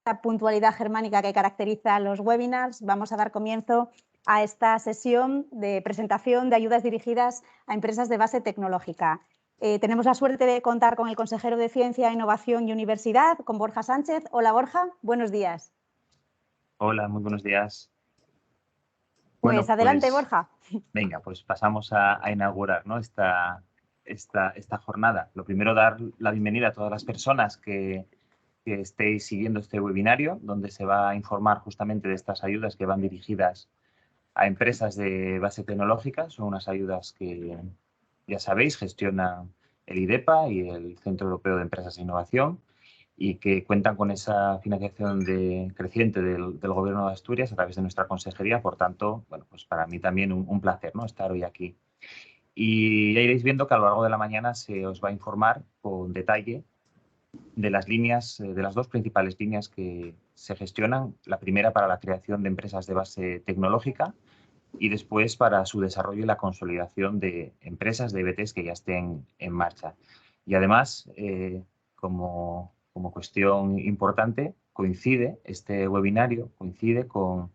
La puntualidad germánica que caracteriza los webinars, vamos a dar comienzo a esta sesión de presentación de ayudas dirigidas a empresas de base tecnológica. Tenemos la suerte de contar con el consejero de Ciencia, Innovación y Universidad, con Borja Sánchez. Hola, Borja, buenos días. Hola, muy buenos días. Pues adelante, Borja. Venga, pues pasamos a inaugurar, ¿no? esta jornada. Lo primero, dar la bienvenida a todas las personas que estéis siguiendo este webinario, donde se va a informar justamente de estas ayudas que van dirigidas a empresas de base tecnológica. Son unas ayudas que, ya sabéis, gestiona el IDEPA y el Centro Europeo de Empresas e Innovación, y que cuentan con esa financiación creciente del Gobierno de Asturias a través de nuestra consejería. Por tanto, bueno, pues para mí también un placer, ¿no?, estar hoy aquí. Y ya iréis viendo que a lo largo de la mañana se os va a informar con detalle de las líneas, de las dos principales líneas que se gestionan. La primera para la creación de empresas de base tecnológica y después para su desarrollo y la consolidación de empresas de EBTs que ya estén en marcha. Y además, como cuestión importante, este webinario coincide con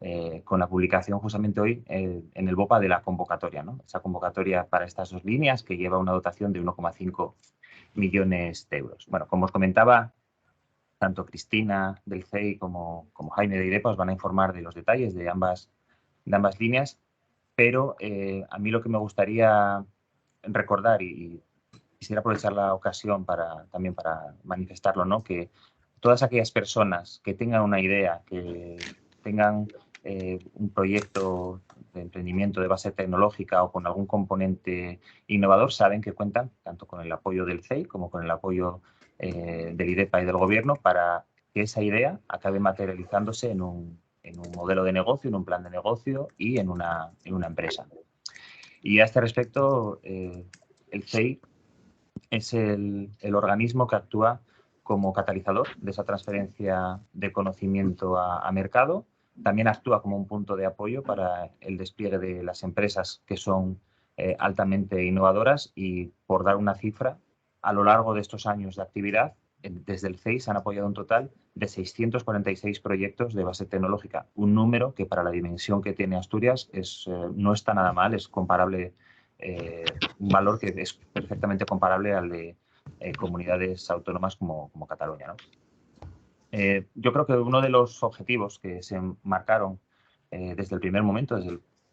la publicación justamente hoy en el BOPA de la convocatoria, ¿no? Esa convocatoria para estas dos líneas, que lleva una dotación de 1,5 millones de euros. Bueno, como os comentaba, tanto Cristina del CEI como Jaime de IDEPA os van a informar de los detalles de ambas líneas, pero a mí lo que me gustaría recordar, y quisiera aprovechar la ocasión también para manifestarlo, ¿no?, que todas aquellas personas que tengan una idea, que tengan un proyecto de emprendimiento de base tecnológica o con algún componente innovador, saben que cuentan tanto con el apoyo del CEI como con el apoyo del IDEPA y del Gobierno para que esa idea acabe materializándose en un modelo de negocio, en un plan de negocio y en una empresa. Y a este respecto, el CEI es el organismo que actúa como catalizador de esa transferencia de conocimiento a mercado. También actúa como un punto de apoyo para el despliegue de las empresas que son altamente innovadoras, y, por dar una cifra, a lo largo de estos años de actividad, desde el CEI se han apoyado un total de 646 proyectos de base tecnológica, un número que para la dimensión que tiene Asturias no está nada mal, es comparable, un valor que es perfectamente comparable al de comunidades autónomas como Cataluña, ¿no? Yo creo que uno de los objetivos que se marcaron desde el primer momento,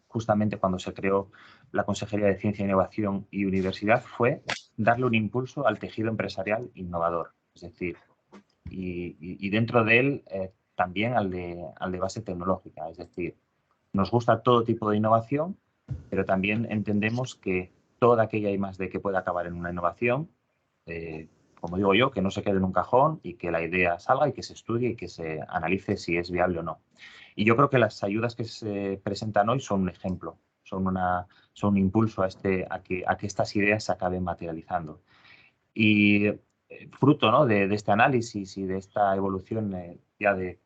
justamente cuando se creó la Consejería de Ciencia, Innovación y Universidad, fue darle un impulso al tejido empresarial innovador. Es decir, y dentro de él también al de base tecnológica. Es decir, nos gusta todo tipo de innovación, pero también entendemos que toda aquella I+D que pueda acabar en una innovación, como digo yo, que no se quede en un cajón y que la idea salga y que se estudie y que se analice si es viable o no. Y yo creo que las ayudas que se presentan hoy son un ejemplo, son un impulso a que estas ideas se acaben materializando. Y fruto, ¿no?, de este análisis y de esta evolución ya de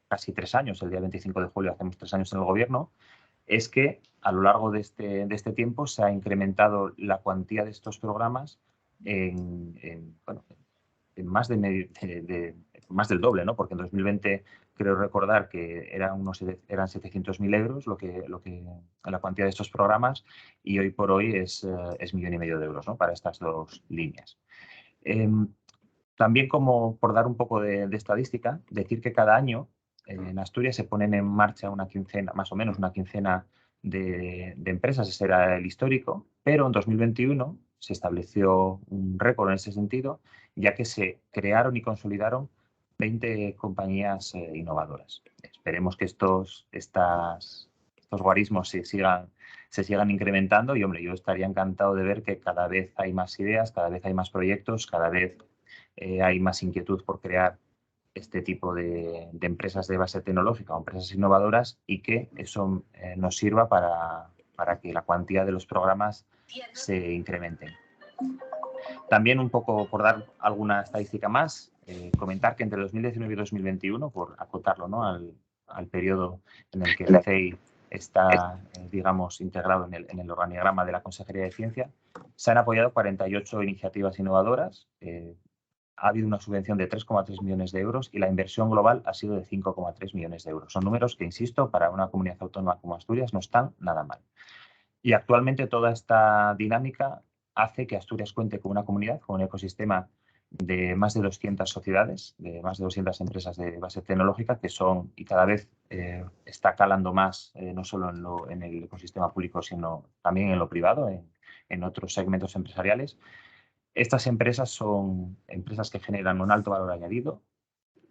casi 3 años, el día 25 de julio hacemos 3 años en el Gobierno, es que a lo largo de este tiempo se ha incrementado la cuantía de estos programas en más más del doble, ¿no? Porque en 2020 creo recordar que eran 700.000 euros la cuantía de estos programas, y hoy por hoy es 1,5 millones de euros, ¿no?, para estas dos líneas. También, como por dar un poco de estadística, decir que cada año en Asturias se ponen en marcha una quincena, más o menos una quincena de empresas. Ese era el histórico, pero en 2021 se estableció un récord en ese sentido, ya que se crearon y consolidaron 20 compañías innovadoras. Esperemos que estos guarismos se sigan incrementando, y, hombre, yo estaría encantado de ver que cada vez hay más ideas, cada vez hay más proyectos, cada vez hay más inquietud por crear este tipo de empresas de base tecnológica o empresas innovadoras, y que eso nos sirva para que la cuantía de los programas se incrementen. También, un poco por dar alguna estadística más, comentar que entre 2019 y 2021, por acotarlo, ¿no?, al periodo en el que el CEI está, digamos, integrado en el organigrama de la Consejería de Ciencia, se han apoyado 48 iniciativas innovadoras, ha habido una subvención de 3,3 millones de euros y la inversión global ha sido de 5,3 millones de euros. Son números que, insisto, para una comunidad autónoma como Asturias no están nada mal. Y actualmente toda esta dinámica hace que Asturias cuente con una comunidad, con un ecosistema de más de 200 sociedades, de más de 200 empresas de base tecnológica que son, y cada vez está calando más, no solo en el ecosistema público, sino también en lo privado, en otros segmentos empresariales. Estas empresas son empresas que generan un alto valor añadido,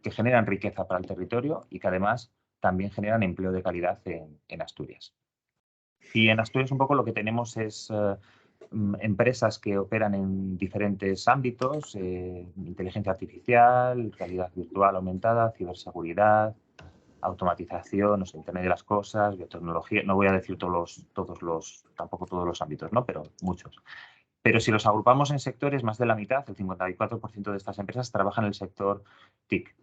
que generan riqueza para el territorio y que además también generan empleo de calidad en Asturias. Y en Asturias un poco lo que tenemos es empresas que operan en diferentes ámbitos, inteligencia artificial, realidad virtual aumentada, ciberseguridad, automatización, Internet de las cosas, biotecnología. No voy a decir tampoco todos los ámbitos, ¿no? Pero muchos. Pero si los agrupamos en sectores, más de la mitad, el 54% de estas empresas trabajan en el sector TIC.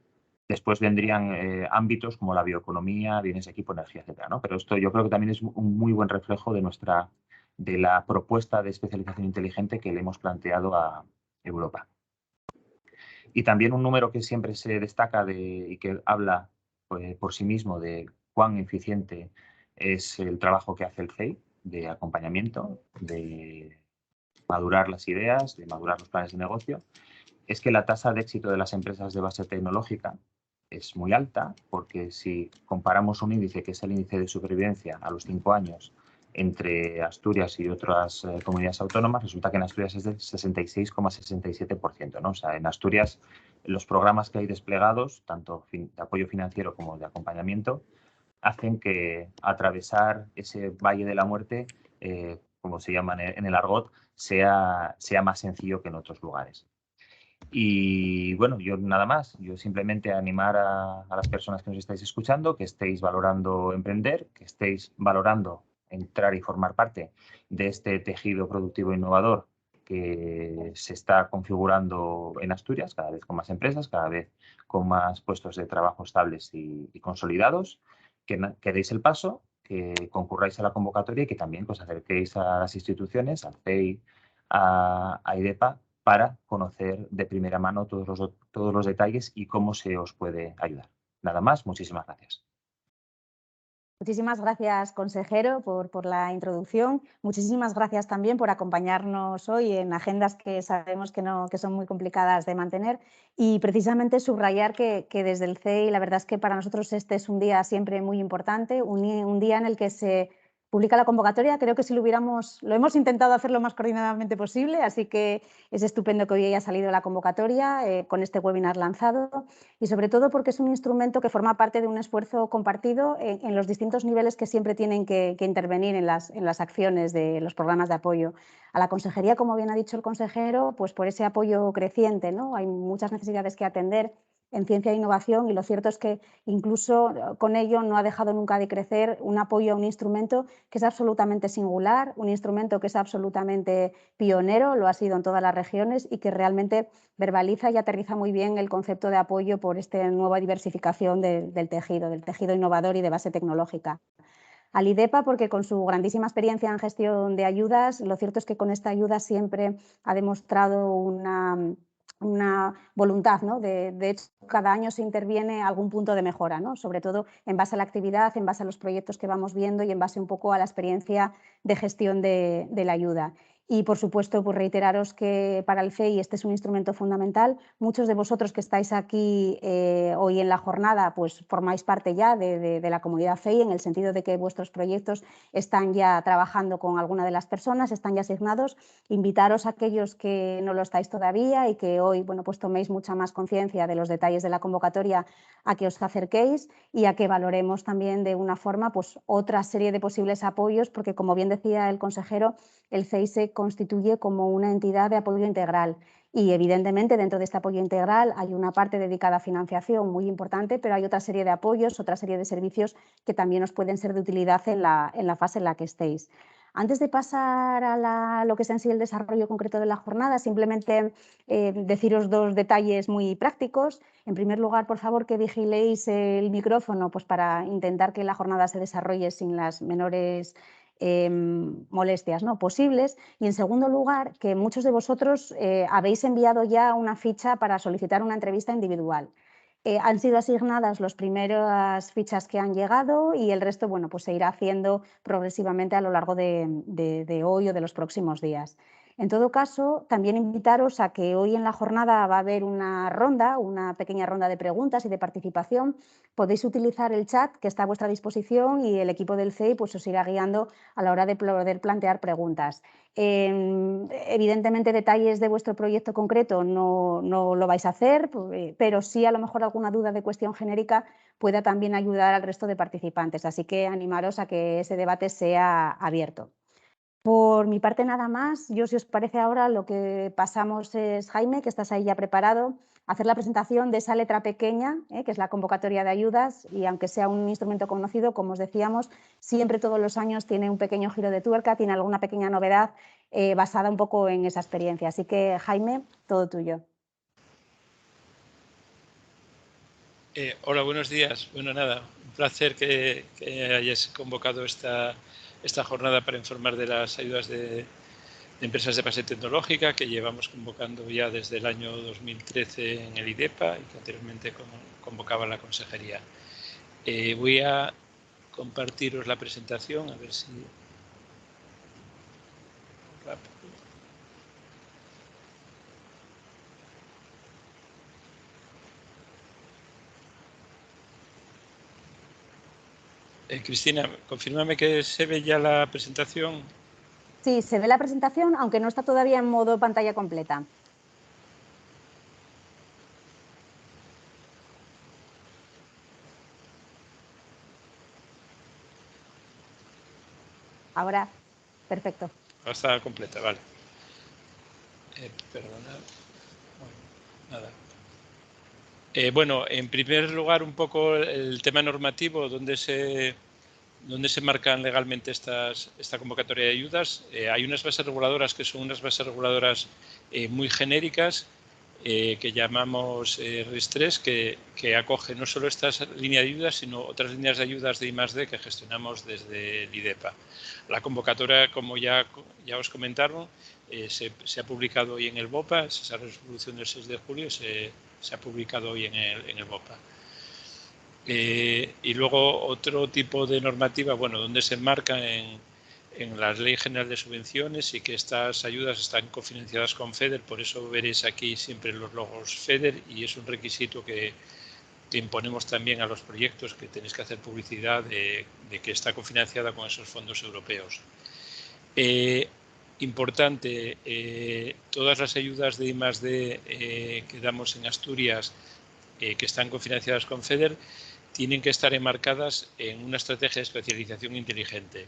Después vendrían ámbitos como la bioeconomía, bienes de equipo, energía, etcétera, ¿no? Pero esto yo creo que también es un muy buen reflejo de la propuesta de especialización inteligente que le hemos planteado a Europa. Y también un número que siempre se destaca y que habla por sí mismo de cuán eficiente es el trabajo que hace el CEI de acompañamiento, de madurar las ideas, de madurar los planes de negocio, es que la tasa de éxito de las empresas de base tecnológica es muy alta, porque si comparamos un índice que es el índice de supervivencia a los 5 años entre Asturias y otras comunidades autónomas, resulta que en Asturias es del 66,67%, ¿no? O sea, en Asturias los programas que hay desplegados, tanto de apoyo financiero como de acompañamiento, hacen que atravesar ese valle de la muerte, como se llama en el argot, sea más sencillo que en otros lugares. Y bueno, yo nada más, yo simplemente animar a las personas que nos estáis escuchando, que estéis valorando emprender, que estéis valorando entrar y formar parte de este tejido productivo innovador que se está configurando en Asturias, cada vez con más empresas, cada vez con más puestos de trabajo estables y consolidados, que deis el paso, que concurráis a la convocatoria y que también os acerquéis a las instituciones, al CEI, a IDEPA, para conocer de primera mano todos los detalles y cómo se os puede ayudar. Nada más, muchísimas gracias. Muchísimas gracias, consejero, por la introducción. Muchísimas gracias también por acompañarnos hoy en agendas que sabemos que son muy complicadas de mantener. Y precisamente subrayar que desde el CEI, la verdad es que para nosotros este es un día siempre muy importante, un día en el que se publica la convocatoria. Creo que si lo hemos intentado hacer lo más coordinadamente posible, así que es estupendo que hoy haya salido la convocatoria con este webinar lanzado, y sobre todo porque es un instrumento que forma parte de un esfuerzo compartido en los distintos niveles que siempre tienen que intervenir en las acciones de los programas de apoyo. A la consejería, como bien ha dicho el consejero, pues por ese apoyo creciente, ¿no? Hay muchas necesidades que atender en ciencia e innovación, y lo cierto es que incluso con ello no ha dejado nunca de crecer un apoyo a un instrumento que es absolutamente singular, un instrumento que es absolutamente pionero, lo ha sido en todas las regiones, y que realmente verbaliza y aterriza muy bien el concepto de apoyo por esta nueva diversificación del tejido innovador y de base tecnológica. Al IDEPA, porque con su grandísima experiencia en gestión de ayudas, lo cierto es que con esta ayuda siempre ha demostrado una voluntad, ¿no? De hecho, cada año se interviene algún punto de mejora, ¿no? Sobre todo en base a la actividad, en base a los proyectos que vamos viendo y en base un poco a la experiencia de gestión de la ayuda. Y, por supuesto, pues reiteraros que para el CEI este es un instrumento fundamental. Muchos de vosotros que estáis aquí hoy en la jornada pues formáis parte ya de la comunidad CEI, en el sentido de que vuestros proyectos están ya trabajando con alguna de las personas, están ya asignados. Invitaros a aquellos que no lo estáis todavía y que hoy pues toméis mucha más conciencia de los detalles de la convocatoria, a que os acerquéis y a que valoremos también de una forma pues otra serie de posibles apoyos, porque, como bien decía el consejero, el CEI se constituye como una entidad de apoyo integral, y evidentemente dentro de este apoyo integral hay una parte dedicada a financiación muy importante, pero hay otra serie de apoyos, otra serie de servicios que también os pueden ser de utilidad en la fase en la que estéis. Antes de pasar a lo que es en sí el desarrollo concreto de la jornada, simplemente deciros dos detalles muy prácticos. En primer lugar, por favor, que vigiléis el micrófono pues para intentar que la jornada se desarrolle sin las menores molestias, ¿no?, posibles. Y en segundo lugar, que muchos de vosotros habéis enviado ya una ficha para solicitar una entrevista individual. Han sido asignadas las primeras fichas que han llegado y el resto, bueno, pues se irá haciendo progresivamente a lo largo de hoy o de los próximos días. En todo caso, también invitaros a que hoy en la jornada va a haber una pequeña ronda de preguntas y de participación. Podéis utilizar el chat que está a vuestra disposición y el equipo del CEI pues os irá guiando a la hora de poder plantear preguntas. Evidentemente, detalles de vuestro proyecto concreto no lo vais a hacer, pero sí a lo mejor alguna duda de cuestión genérica pueda también ayudar al resto de participantes. Así que animaros a que ese debate sea abierto. Por mi parte nada más. Yo, si os parece ahora, lo que pasamos es, Jaime, que estás ahí ya preparado, hacer la presentación de esa letra pequeña, que es la convocatoria de ayudas, y aunque sea un instrumento conocido, como os decíamos, siempre todos los años tiene un pequeño giro de tuerca, tiene alguna pequeña novedad basada un poco en esa experiencia. Así que, Jaime, todo tuyo. Hola, buenos días. Bueno, nada, un placer que hayas convocado esta jornada para informar de las ayudas de empresas de base tecnológica que llevamos convocando ya desde el año 2013 en el IDEPA y que anteriormente convocaba la consejería. Voy a compartiros la presentación, a ver si... rápido. Cristina, confírmame que se ve ya la presentación. Sí, se ve la presentación, aunque no está todavía en modo pantalla completa. Ahora, perfecto. Ahora está completa, vale. Perdonad. Bueno, nada. Bueno, en primer lugar, un poco el tema normativo, donde se marcan legalmente esta convocatoria de ayudas. Hay unas bases reguladoras que son unas bases reguladoras muy genéricas que llamamos RIS3, que acoge no solo estas líneas de ayudas, sino otras líneas de ayudas de I+D que gestionamos desde el IDEPA. La convocatoria, como ya os comentaron, se ha publicado hoy en el BOPA, esa resolución del 6 de julio se ha publicado hoy en el BOPA. Y luego otro tipo de normativa, bueno, donde se enmarca en la Ley General de Subvenciones y que estas ayudas están cofinanciadas con FEDER, por eso veréis aquí siempre los logos FEDER y es un requisito que imponemos también a los proyectos, que tenéis que hacer publicidad de que está cofinanciada con esos fondos europeos. Importante, todas las ayudas de I+D que damos en Asturias, que están cofinanciadas con FEDER, tienen que estar enmarcadas en una estrategia de especialización inteligente.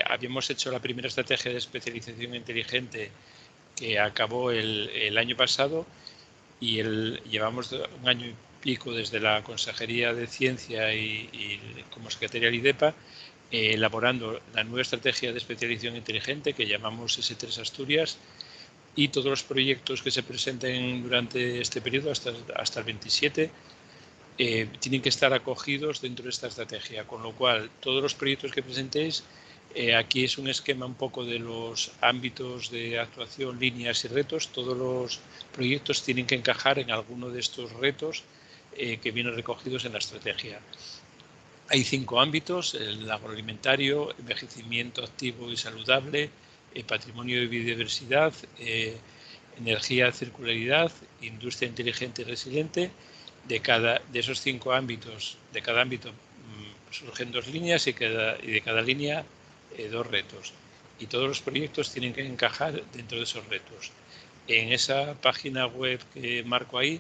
Habíamos hecho la primera estrategia de especialización inteligente que acabó el año pasado y llevamos un año y pico desde la Consejería de Ciencia y como Secretaría del IDEPA elaborando la nueva estrategia de especialización inteligente que llamamos S3 Asturias, y todos los proyectos que se presenten durante este periodo hasta el 27 tienen que estar acogidos dentro de esta estrategia, con lo cual todos los proyectos que presentéis, aquí es un esquema un poco de los ámbitos de actuación, líneas y retos. Todos los proyectos tienen que encajar en alguno de estos retos que vienen recogidos en la estrategia. Hay 5 ámbitos: el agroalimentario, envejecimiento activo y saludable, patrimonio y biodiversidad, energía, circularidad, industria inteligente y resiliente. De esos 5 ámbitos, de cada ámbito surgen 2 líneas y de cada línea 2 retos. Y todos los proyectos tienen que encajar dentro de esos retos. En esa página web que marco ahí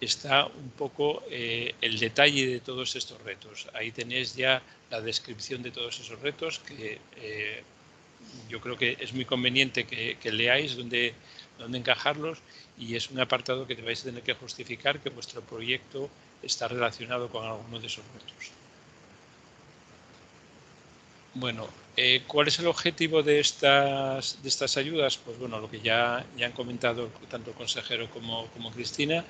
está un poco el detalle de todos estos retos. Ahí tenéis ya la descripción de todos esos retos que yo creo que es muy conveniente que leáis dónde encajarlos, y es un apartado que vais a tener que justificar que vuestro proyecto está relacionado con alguno de esos retos. Bueno, ¿cuál es el objetivo de estas ayudas? Pues bueno, lo que ya han comentado tanto el consejero como Cristina.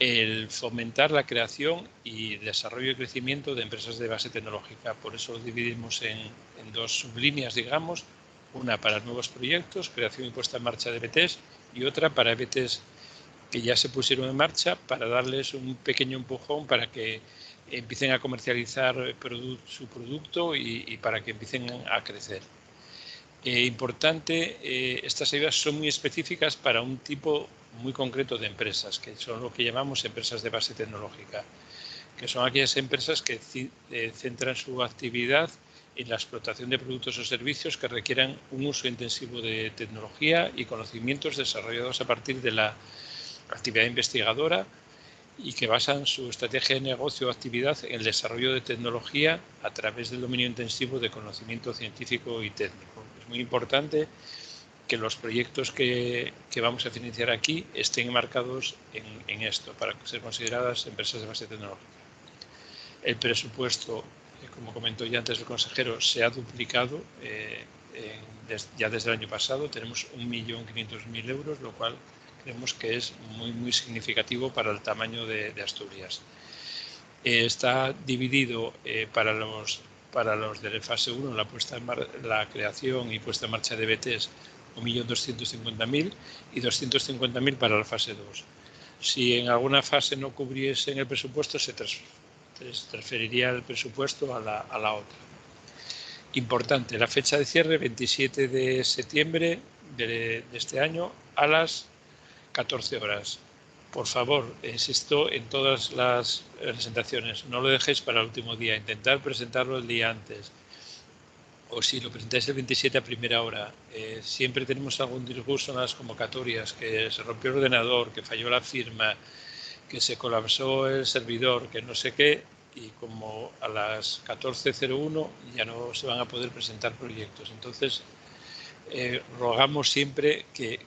el fomentar la creación y desarrollo y crecimiento de empresas de base tecnológica. Por eso lo dividimos en dos sublíneas, digamos, una para nuevos proyectos, creación y puesta en marcha de EBTs, y otra para EBTs que ya se pusieron en marcha, para darles un pequeño empujón para que empiecen a comercializar su producto y para que empiecen a crecer. Importante, estas ayudas son muy específicas para un tipo muy concreto de empresas, que son lo que llamamos empresas de base tecnológica, que son aquellas empresas que centran su actividad en la explotación de productos o servicios que requieran un uso intensivo de tecnología y conocimientos desarrollados a partir de la actividad investigadora y que basan su estrategia de negocio o actividad en el desarrollo de tecnología a través del dominio intensivo de conocimiento científico y técnico. Es muy importante que los proyectos que vamos a financiar aquí estén marcados en esto, para ser consideradas empresas de base tecnológica. El presupuesto, como comentó ya antes el consejero, se ha duplicado ya desde el año pasado. Tenemos 1.500.000 euros, lo cual creemos que es muy significativo para el tamaño de Asturias. Está dividido para los de fase 1, la creación y puesta en marcha de EBTs, 1.250.000 y 250.000 para la fase 2. Si en alguna fase no cubriese el presupuesto, se transferiría el presupuesto a la otra. Importante, la fecha de cierre, 27 de septiembre de este año a las 14 horas. Por favor, insisto en todas las presentaciones, no lo dejéis para el último día, intentar presentarlo el día antes. O si lo presentáis el 27 a primera hora. Siempre tenemos algún disgusto en las convocatorias, que se rompió el ordenador, que falló la firma, que se colapsó el servidor, que no sé qué, y como a las 14:01 ya no se van a poder presentar proyectos. Entonces, rogamos siempre que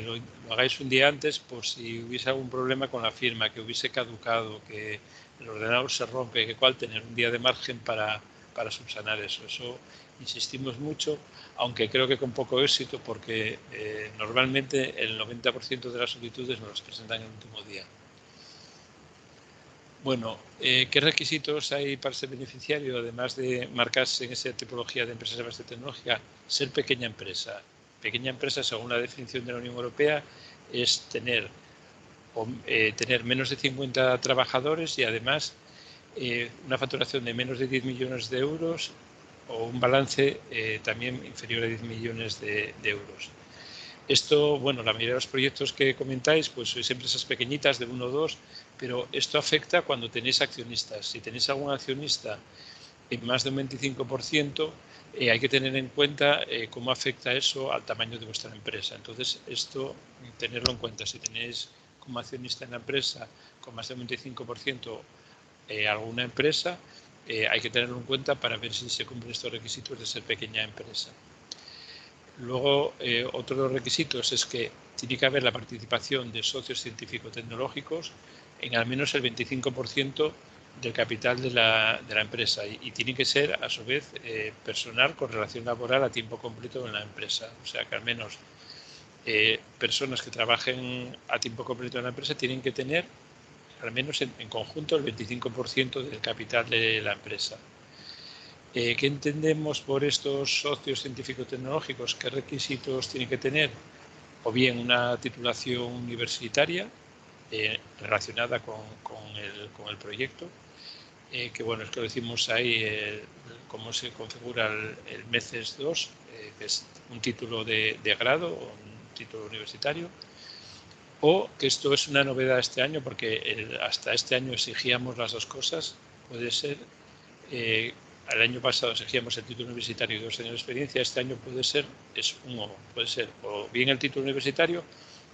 lo hagáis un día antes por si hubiese algún problema con la firma, que hubiese caducado, que el ordenador se rompe, que cual tener un día de margen para subsanar eso. Eso insistimos mucho, aunque creo que con poco éxito, porque normalmente el 90% de las solicitudes nos las presentan en el último día. Bueno, ¿qué requisitos hay para ser beneficiario, además de marcarse en esa tipología de empresas de base tecnológica? Ser pequeña empresa. Pequeña empresa, según la definición de la Unión Europea, es tener menos de 50 trabajadores y además una facturación de menos de 10 millones de euros o un balance también inferior a 10 millones de euros. Esto, bueno, la mayoría de los proyectos que comentáis, pues sois empresas pequeñitas de 1 o 2, pero esto afecta cuando tenéis accionistas. Si tenéis algún accionista en más de un 25%, hay que tener en cuenta cómo afecta eso al tamaño de vuestra empresa. Entonces, esto, tenerlo en cuenta. Si tenéis como accionista en la empresa con más del 25% alguna empresa, hay que tenerlo en cuenta para ver si se cumplen estos requisitos de ser pequeña empresa. Luego, otro de los requisitos es que tiene que haber la participación de socios científico-tecnológicos en al menos el 25% del capital de la empresa y tiene que ser, a su vez, personal con relación laboral a tiempo completo en la empresa. O sea, que al menos personas que trabajen a tiempo completo en la empresa tienen que tener, al menos en conjunto, el 25% del capital de la empresa. ¿Qué entendemos por estos socios científico-tecnológicos? ¿Qué requisitos tienen que tener? O bien una titulación universitaria relacionada con el proyecto, que bueno, es que lo decimos ahí, cómo se configura el MECES 2, que es un título de grado o un título universitario, o que esto es una novedad este año, porque hasta este año exigíamos las dos cosas. Puede ser, el año pasado exigíamos el título universitario y 2 años de experiencia, este año puede ser o bien el título universitario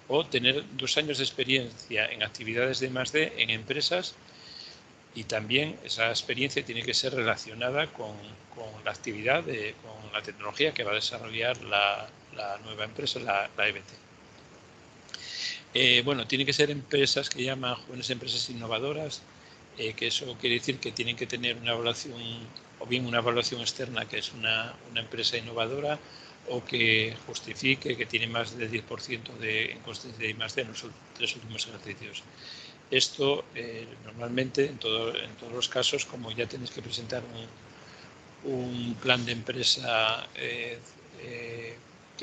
o tener 2 años de experiencia en actividades de I+D en empresas, y también esa experiencia tiene que ser relacionada con la actividad, con la tecnología que va a desarrollar la nueva empresa, la EBT. Bueno, tienen que ser empresas que llaman jóvenes empresas innovadoras, que eso quiere decir que tienen que tener una evaluación, o bien una evaluación externa, que es una empresa innovadora, o que justifique que tiene más del 10% en costes de I+D en los 3 últimos ejercicios. Esto normalmente en todos los casos, como ya tenéis que presentar un plan de empresa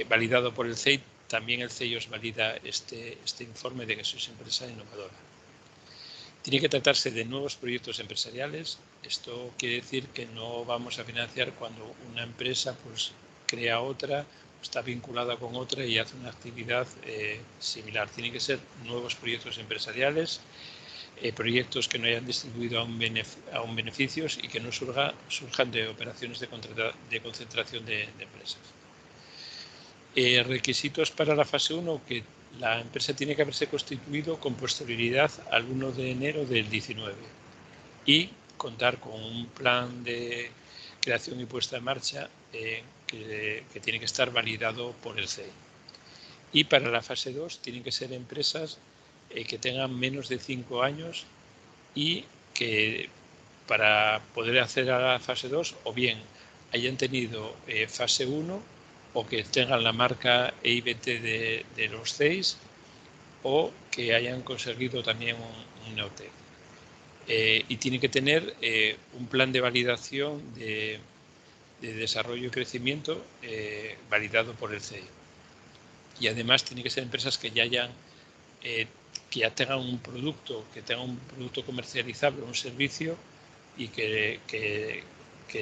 validado por el CEI, también el CEI os valida este informe de que sois empresa innovadora. Tiene que tratarse de nuevos proyectos empresariales. Esto quiere decir que no vamos a financiar cuando una empresa pues crea otra, está vinculada con otra y hace una actividad similar. Tienen que ser nuevos proyectos empresariales, proyectos que no hayan distribuido aún beneficios y que no surjan de operaciones de concentración de empresas. Requisitos para la fase 1, que la empresa tiene que haberse constituido con posterioridad al 1 de enero del 19 y contar con un plan de creación y puesta en marcha que tiene que estar validado por el CEI. Y para la fase 2 tienen que ser empresas que tengan menos de 5 años y que para poder acceder a la fase 2 o bien hayan tenido fase 1 o que tengan la marca EIBT de los CEIs o que hayan conseguido también un NEOTEC. Y tienen que tener un plan de validación de desarrollo y crecimiento validado por el CEI. Y además tienen que ser empresas que ya tengan un producto, comercializable, un servicio y que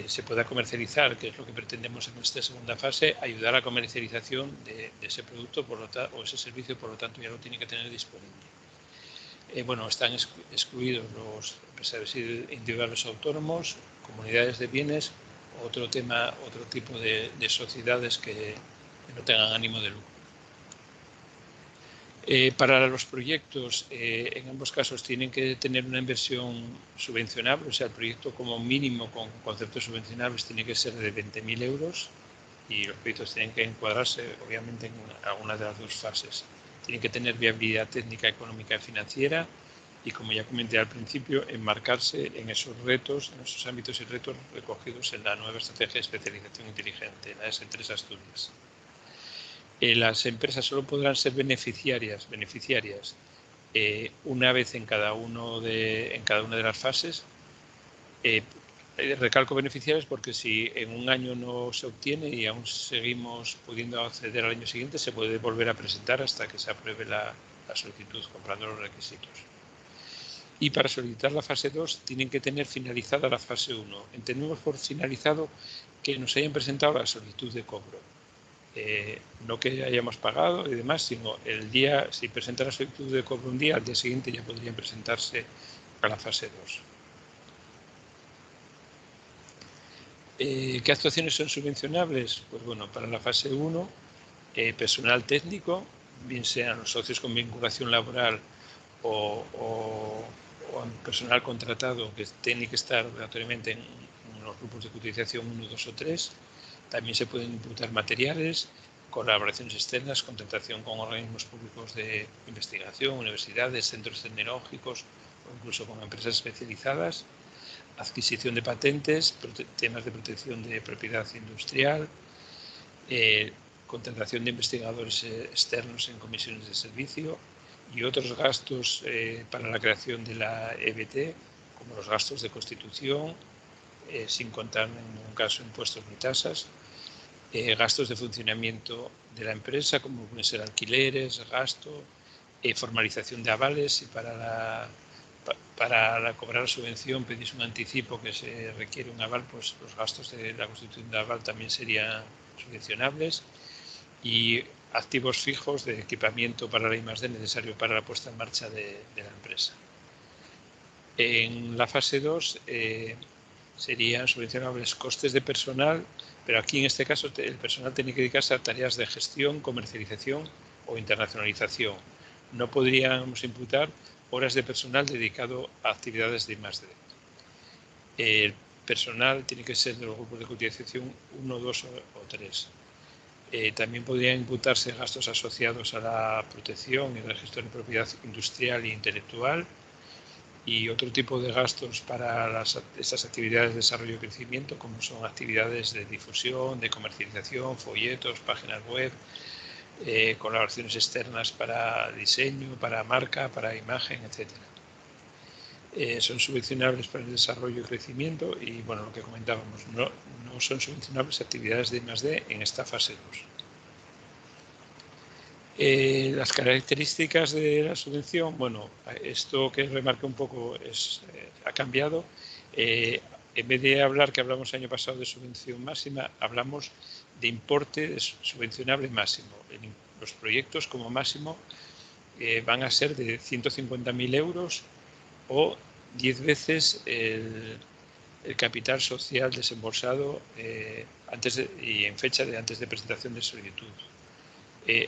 se pueda comercializar, que es lo que pretendemos en esta segunda fase, ayudar a la comercialización de ese producto o ese servicio, por lo tanto ya lo tiene que tener disponible. Bueno, están excluidos los empresarios individuales autónomos, comunidades de bienes, otro tipo de sociedades que no tengan ánimo de lucro. Para los proyectos, en ambos casos tienen que tener una inversión subvencionable, o sea, el proyecto como mínimo con conceptos subvencionables tiene que ser de 20.000 euros y los proyectos tienen que encuadrarse, obviamente, en alguna de las dos fases. Tienen que tener viabilidad técnica, económica y financiera y, como ya comenté al principio, enmarcarse en esos retos, en esos ámbitos y retos recogidos en la nueva estrategia de especialización inteligente, la S3 Asturias. Las empresas solo podrán ser beneficiarias una vez en cada una de las fases. Recalco beneficiarias porque si en un año no se obtiene y aún seguimos pudiendo acceder al año siguiente, se puede volver a presentar hasta que se apruebe la solicitud comprando los requisitos. Y para solicitar la fase 2 tienen que tener finalizada la fase 1. Entendemos por finalizado que nos hayan presentado la solicitud de cobro. No que hayamos pagado y demás, sino el día, si presentan la solicitud de cobro un día, al día siguiente ya podrían presentarse a la fase 2. ¿Qué actuaciones son subvencionables? Pues bueno, para la fase 1, personal técnico, bien sean los socios con vinculación laboral o personal contratado que tiene que estar obligatoriamente en los grupos de cotización 1, 2 o 3. También se pueden imputar materiales, colaboraciones externas, contratación con organismos públicos de investigación, universidades, centros tecnológicos o incluso con empresas especializadas, adquisición de patentes, temas de protección de propiedad industrial, contratación de investigadores externos en comisiones de servicio y otros gastos para la creación de la EBT, como los gastos de constitución, sin contar en ningún caso impuestos ni tasas, gastos de funcionamiento de la empresa, como pueden ser alquileres, gasto, formalización de avales, y para cobrar la subvención pedís un anticipo que se requiere un aval, pues los gastos de la constitución de aval también serían subvencionables, y activos fijos de equipamiento para la I+D necesario para la puesta en marcha de la empresa. En la fase 2 serían subvencionables costes de personal, pero aquí en este caso el personal tiene que dedicarse a tareas de gestión, comercialización o internacionalización. No podríamos imputar horas de personal dedicado a actividades de I+D. El personal tiene que ser de los grupos de cotización 1, 2 o 3. También podrían imputarse gastos asociados a la protección y el registro de propiedad industrial e intelectual, y otro tipo de gastos para estas actividades de desarrollo y crecimiento, como son actividades de difusión, de comercialización, folletos, páginas web, colaboraciones externas para diseño, para marca, para imagen, etc. son subvencionables para el desarrollo y crecimiento y, bueno, lo que comentábamos, no son subvencionables actividades de I+D en esta fase 2. Las características de la subvención, bueno, esto que remarqué un poco ha cambiado. En vez de hablar, que hablamos el año pasado de subvención máxima, hablamos de importe subvencionable máximo. Los proyectos como máximo van a ser de 150.000 euros o 10 veces el capital social desembolsado y en fecha de antes de presentación de solicitud.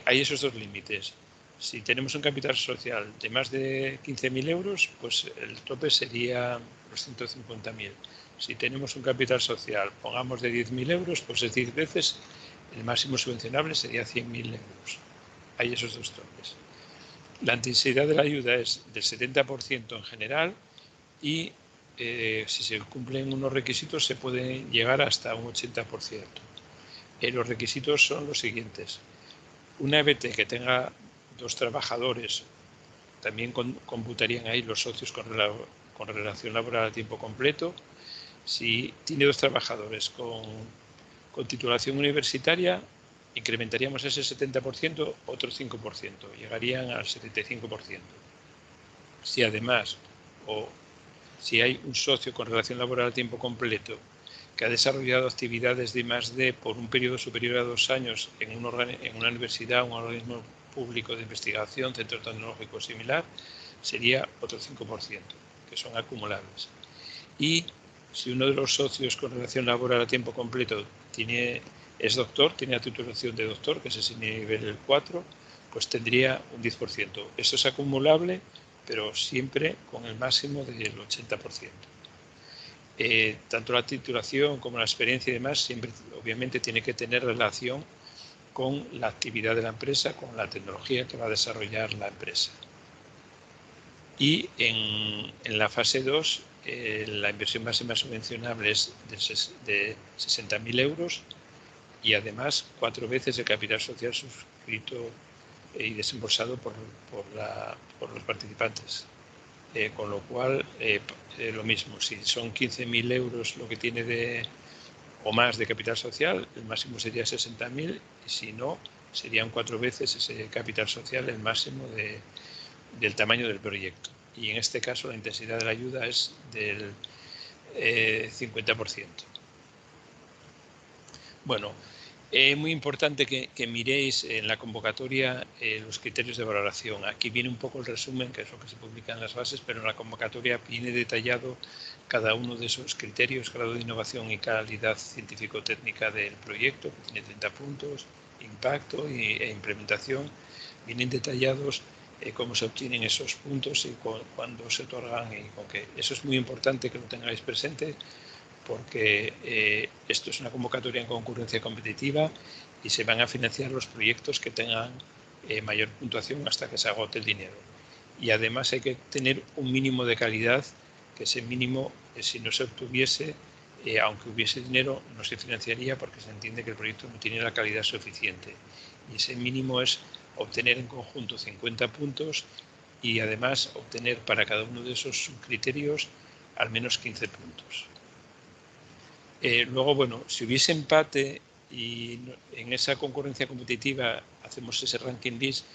Hay esos dos límites. Si tenemos un capital social de más de 15.000 euros, pues el tope sería los 150.000. Si tenemos un capital social, pongamos de 10.000 euros, pues es 10 veces el máximo subvencionable sería 100.000 euros. Hay esos dos topes. La intensidad de la ayuda es del 70% en general y si se cumplen unos requisitos se puede llegar hasta un 80%. Los requisitos son los siguientes. Una EBT que tenga 2 trabajadores, también computarían ahí los socios con relación laboral a tiempo completo. Si tiene 2 trabajadores con titulación universitaria, incrementaríamos ese 70% otro 5%, llegarían al 75%. Si además, o si hay un socio con relación laboral a tiempo completo que ha desarrollado actividades de I+D por un periodo superior a 2 años en una universidad, un organismo público de investigación, centro tecnológico similar, sería otro 5%, que son acumulables. Y si uno de los socios con relación laboral a tiempo completo es doctor, tiene la titulación de doctor, que es ese nivel 4, pues tendría un 10%. Eso es acumulable, pero siempre con el máximo del 80%. Tanto la titulación como la experiencia y demás siempre obviamente tiene que tener relación con la actividad de la empresa, con la tecnología que va a desarrollar la empresa. Y en la fase 2, la inversión máxima subvencionable es de 60.000 euros y además 4 veces el capital social suscrito y desembolsado por los participantes. Con lo cual, lo mismo, si son 15.000 euros lo que tiene o más de capital social, el máximo sería 60.000 y si no, serían 4 veces ese capital social el máximo del tamaño del proyecto. Y en este caso la intensidad de la ayuda es del 50%. Bueno, es muy importante que miréis en la convocatoria los criterios de valoración. Aquí viene un poco el resumen, que es lo que se publica en las bases, pero en la convocatoria viene detallado cada uno de esos criterios, grado de innovación y calidad científico-técnica del proyecto, que tiene 30 puntos, impacto e implementación. Vienen detallados cómo se obtienen esos puntos y cuándo se otorgan y con qué. Eso es muy importante que lo tengáis presente, porque esto es una convocatoria en concurrencia competitiva y se van a financiar los proyectos que tengan mayor puntuación hasta que se agote el dinero. Y además hay que tener un mínimo de calidad, que ese mínimo, si no se obtuviese, aunque hubiese dinero, no se financiaría porque se entiende que el proyecto no tiene la calidad suficiente. Y ese mínimo es obtener en conjunto 50 puntos y además obtener para cada uno de esos criterios al menos 15 puntos. Luego, bueno, si hubiese empate y en esa concurrencia competitiva hacemos ese ranking list,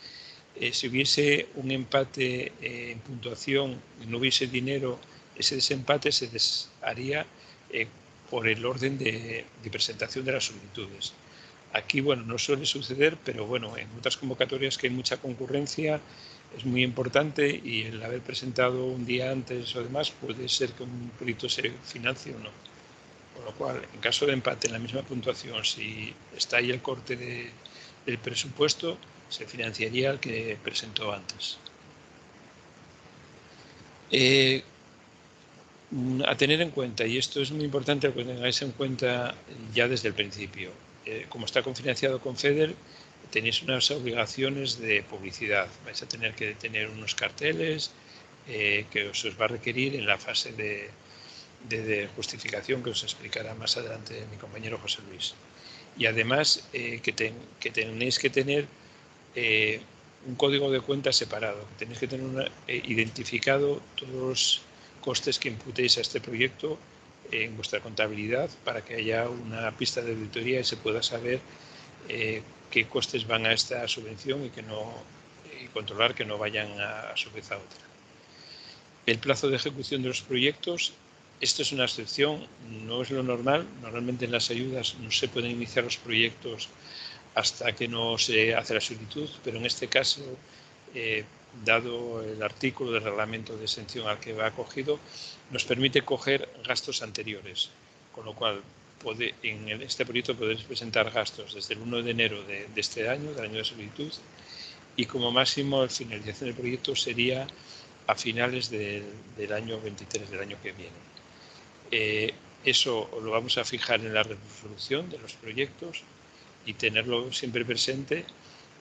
si hubiese un empate en puntuación y no hubiese dinero, ese desempate se haría por el orden de presentación de las solicitudes. Aquí, bueno, no suele suceder, pero bueno, en otras convocatorias que hay mucha concurrencia es muy importante y el haber presentado un día antes o demás puede ser que un proyecto se financie o no. Con lo cual, en caso de empate en la misma puntuación, si está ahí el corte del presupuesto, se financiaría el que presentó antes. A tener en cuenta, y esto es muy importante que tengáis en cuenta ya desde el principio, como está cofinanciado con FEDER, tenéis unas obligaciones de publicidad. Vais a tener que tener unos carteles que os va a requerir en la fase de justificación que os explicará más adelante mi compañero José Luis. Y además que tenéis que tener un código de cuenta separado, tenéis que tener identificado todos costes que imputéis a este proyecto en vuestra contabilidad para que haya una pista de auditoría y se pueda saber qué costes van a esta subvención y controlar que no vayan a su vez a otra. El plazo de ejecución de los proyectos, esto es una excepción, no es lo normal. Normalmente en las ayudas no se pueden iniciar los proyectos hasta que no se hace la solicitud, pero en este caso, dado el artículo del reglamento de exención al que va acogido, nos permite coger gastos anteriores, con lo cual en este proyecto podéis presentar gastos desde el 1 de enero de este año, del año de solicitud, y como máximo la finalización del proyecto sería a finales del año 23, del año que viene. Eso lo vamos a fijar en la resolución de los proyectos y tenerlo siempre presente.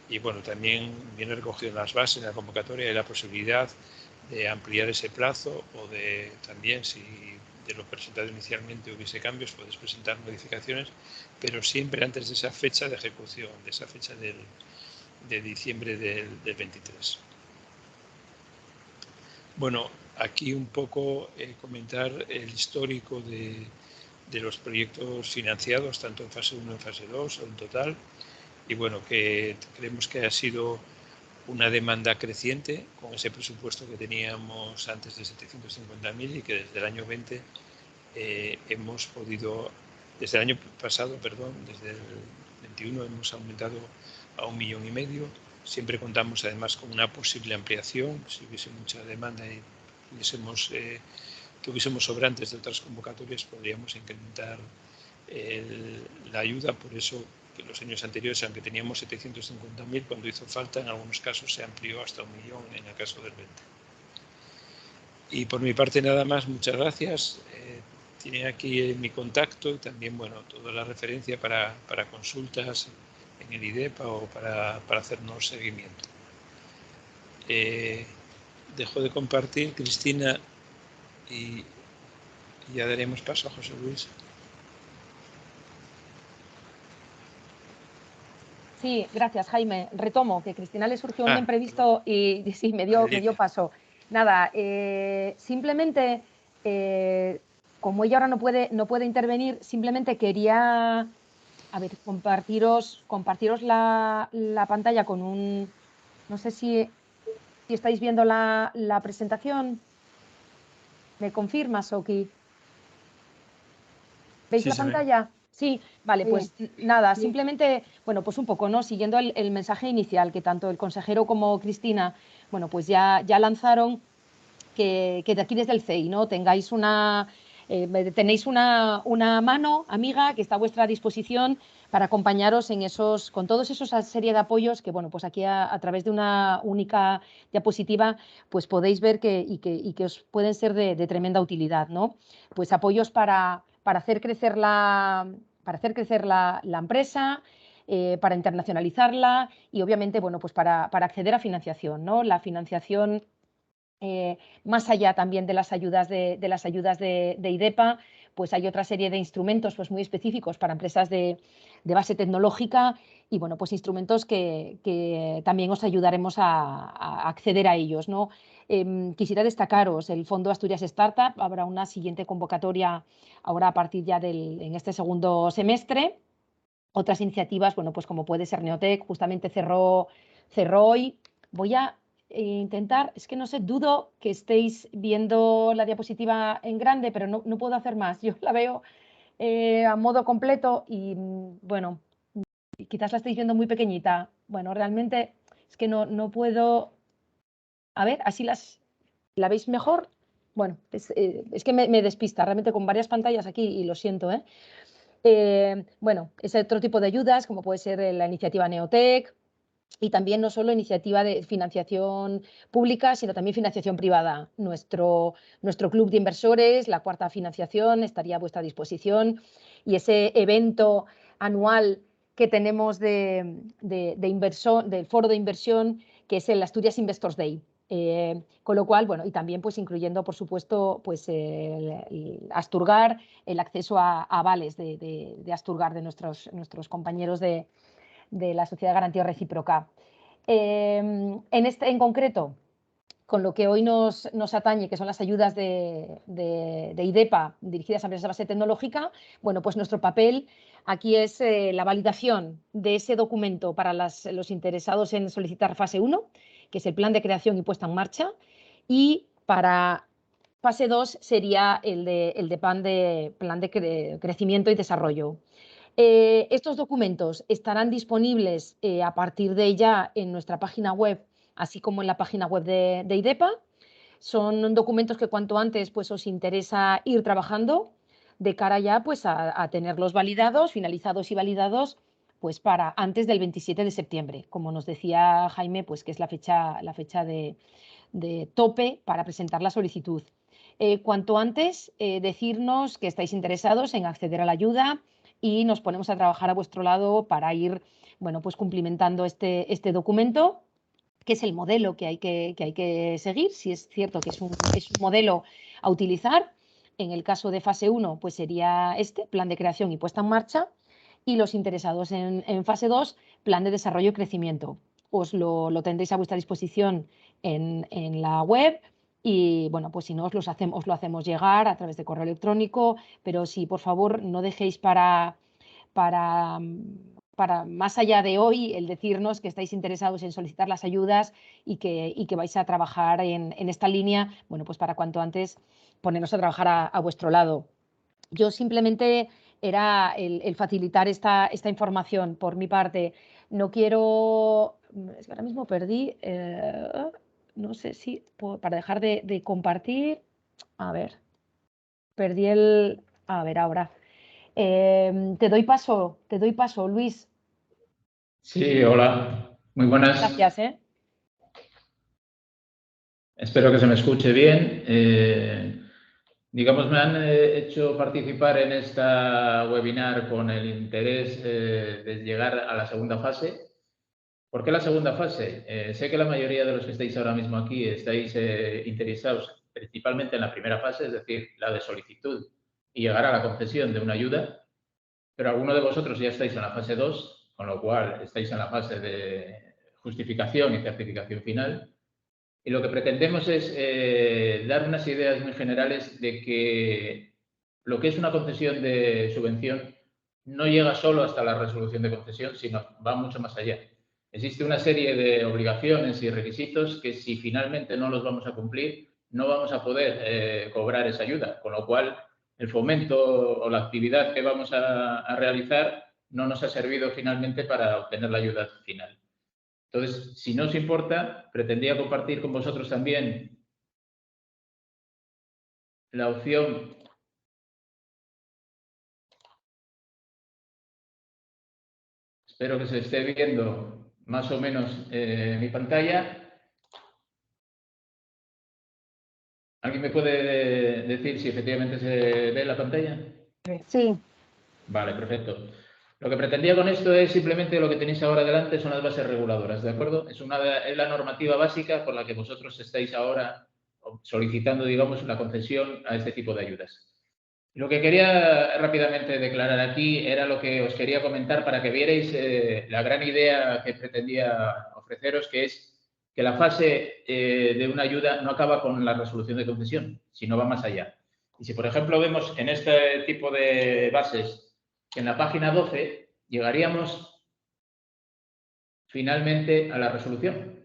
Y bueno, también viene recogido en las bases, en la convocatoria, y la posibilidad de ampliar ese plazo o de también, si de lo presentado inicialmente hubiese cambios, podéis presentar modificaciones, pero siempre antes de esa fecha de ejecución, de esa fecha de diciembre del 23. Bueno, aquí un poco comentar el histórico de los proyectos financiados, tanto en fase 1 y en fase 2, en total. Y bueno, que creemos que ha sido una demanda creciente con ese presupuesto que teníamos antes de 750.000 y que desde el año 20 hemos podido, desde el año pasado, perdón, desde el 21 hemos aumentado a 1,5 millones. Siempre contamos además con una posible ampliación, si hubiese mucha demanda y tuviésemos sobrantes de otras convocatorias, podríamos incrementar la ayuda. Por eso que los años anteriores, aunque teníamos 750.000, cuando hizo falta, en algunos casos se amplió hasta 1 millón en el caso del 20. Y por mi parte nada más, muchas gracias. Tiene aquí mi contacto y también, bueno, toda la referencia para consultas en el IDEPA o para hacernos seguimiento. Dejo de compartir, Cristina, y ya daremos paso a José Luis. Sí, gracias, Jaime. Retomo, que Cristina le surgió un imprevisto y sí, me dio paso. Nada, simplemente, como ella ahora no puede intervenir, simplemente quería, a ver, compartiros la pantalla con un... No sé si estáis viendo la presentación. ¿Me confirmas, Oki? ¿Veis la pantalla? Sí, vale, pues nada, simplemente, bueno, pues un poco, ¿no? Siguiendo el mensaje inicial que tanto el consejero como Cristina, bueno, pues ya lanzaron, que de aquí desde el CEI, ¿no? Tenéis una mano amiga que está a vuestra disposición para acompañaros en con todos esa serie de apoyos que, bueno, pues aquí a través de una única diapositiva, pues podéis ver que os pueden ser de tremenda utilidad, ¿no? Pues apoyos para hacer crecer la empresa, para internacionalizarla y obviamente, bueno, pues para acceder a financiación, ¿no? La financiación, más allá también de las ayudas de IDEPA, pues hay otra serie de instrumentos pues muy específicos para empresas de base tecnológica y, bueno, pues instrumentos que también os ayudaremos a acceder a ellos, ¿no? Quisiera destacaros el Fondo Asturias Startup. Habrá una siguiente convocatoria ahora a partir ya en este segundo semestre. Otras iniciativas, bueno, pues como puede ser Neotec, justamente cerró hoy. Voy a intentar, es que no sé, dudo que estéis viendo la diapositiva en grande, pero no puedo hacer más. Yo la veo a modo completo y, bueno, quizás la estéis viendo muy pequeñita. Bueno, realmente es que no puedo... A ver, así ¿la veis mejor? Bueno, es que me despista realmente con varias pantallas aquí y lo siento, ¿eh? Bueno, es otro tipo de ayudas, como puede ser la iniciativa Neotec, y también no solo iniciativa de financiación pública, sino también financiación privada. Nuestro club de inversores, la cuarta financiación, estaría a vuestra disposición, y ese evento anual que tenemos del foro de inversión, que es el Asturias Investors Day. Con lo cual, bueno, y también pues incluyendo, por supuesto, pues el Asturgar, el acceso a avales de Asturgar, de nuestros compañeros de la Sociedad de Garantía Recíproca. En concreto, con lo que hoy nos atañe, que son las ayudas de IDEPA dirigidas a empresas de base tecnológica, bueno, pues nuestro papel aquí es la validación de ese documento para los interesados en solicitar fase 1, que es el plan de creación y puesta en marcha, y para fase 2 sería el de plan de crecimiento y desarrollo. Estos documentos estarán disponibles a partir de ya en nuestra página web, así como en la página web de IDEPA. Son documentos que cuanto antes pues, os interesa ir trabajando de cara ya pues, a tenerlos validados, finalizados y validados pues, para antes del 27 de septiembre. Como nos decía Jaime, pues, que es la fecha de tope para presentar la solicitud. Cuanto antes, decirnos que estáis interesados en acceder a la ayuda y nos ponemos a trabajar a vuestro lado para ir bueno, pues cumplimentando este documento, que es el modelo que hay que seguir. Si es cierto que es un modelo a utilizar, en el caso de fase 1 pues sería plan de creación y puesta en marcha, y los interesados en fase 2, plan de desarrollo y crecimiento. Os lo tendréis a vuestra disposición en la web. Y bueno, pues si no, os lo hacemos llegar a través de correo electrónico, pero sí, por favor, no dejéis para más allá de hoy el decirnos que estáis interesados en solicitar las ayudas y que vais a trabajar en esta línea, bueno, pues para cuanto antes ponernos a trabajar a vuestro lado. Yo simplemente era el facilitar esta información por mi parte. No quiero, es que ahora mismo perdí, no sé si para dejar de compartir, a ver, perdí a ver ahora. Te doy paso, Luis. Sí, hola, muy buenas. Gracias. Espero que se me escuche bien. Digamos, me han hecho participar en esta webinar con el interés de llegar a la segunda fase. ¿Por qué la segunda fase? Sé que la mayoría de los que estáis ahora mismo aquí estáis interesados principalmente en la primera fase, es decir, la de solicitud y llegar a la concesión de una ayuda, pero algunos de vosotros ya estáis en la fase 2, con lo cual estáis en la fase de justificación y certificación final. Y lo que pretendemos es dar unas ideas muy generales de que lo que es una concesión de subvención no llega solo hasta la resolución de concesión, sino va mucho más allá. Existe una serie de obligaciones y requisitos que si finalmente no los vamos a cumplir, no vamos a poder cobrar esa ayuda, con lo cual el fomento o la actividad que vamos a realizar no nos ha servido finalmente para obtener la ayuda final. Entonces, si no os importa, pretendía compartir con vosotros también la opción espero que se esté viendo más o menos mi pantalla. ¿Alguien me puede decir si efectivamente se ve la pantalla? Sí. Vale, perfecto. Lo que pretendía con esto es simplemente lo que tenéis ahora delante, son las bases reguladoras, ¿de acuerdo? Es la normativa básica por la que vosotros estáis ahora solicitando, digamos, la concesión a este tipo de ayudas. Lo que quería rápidamente declarar aquí era lo que os quería comentar para que vierais la gran idea que pretendía ofreceros, que es que la fase de una ayuda no acaba con la resolución de concesión, sino va más allá. Y si, por ejemplo, vemos en este tipo de bases que en la página 12 llegaríamos finalmente a la resolución,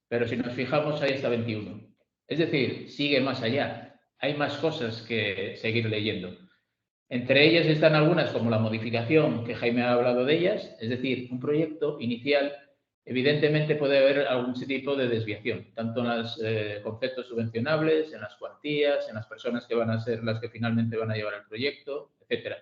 pero si nos fijamos ahí está 21. Es decir, sigue más allá. Hay más cosas que seguir leyendo. Entre ellas están algunas como la modificación, que Jaime ha hablado de ellas, es decir, un proyecto inicial, evidentemente puede haber algún tipo de desviación, tanto en los conceptos subvencionables, en las cuantías, en las personas que van a ser las que finalmente van a llevar el proyecto, etcétera.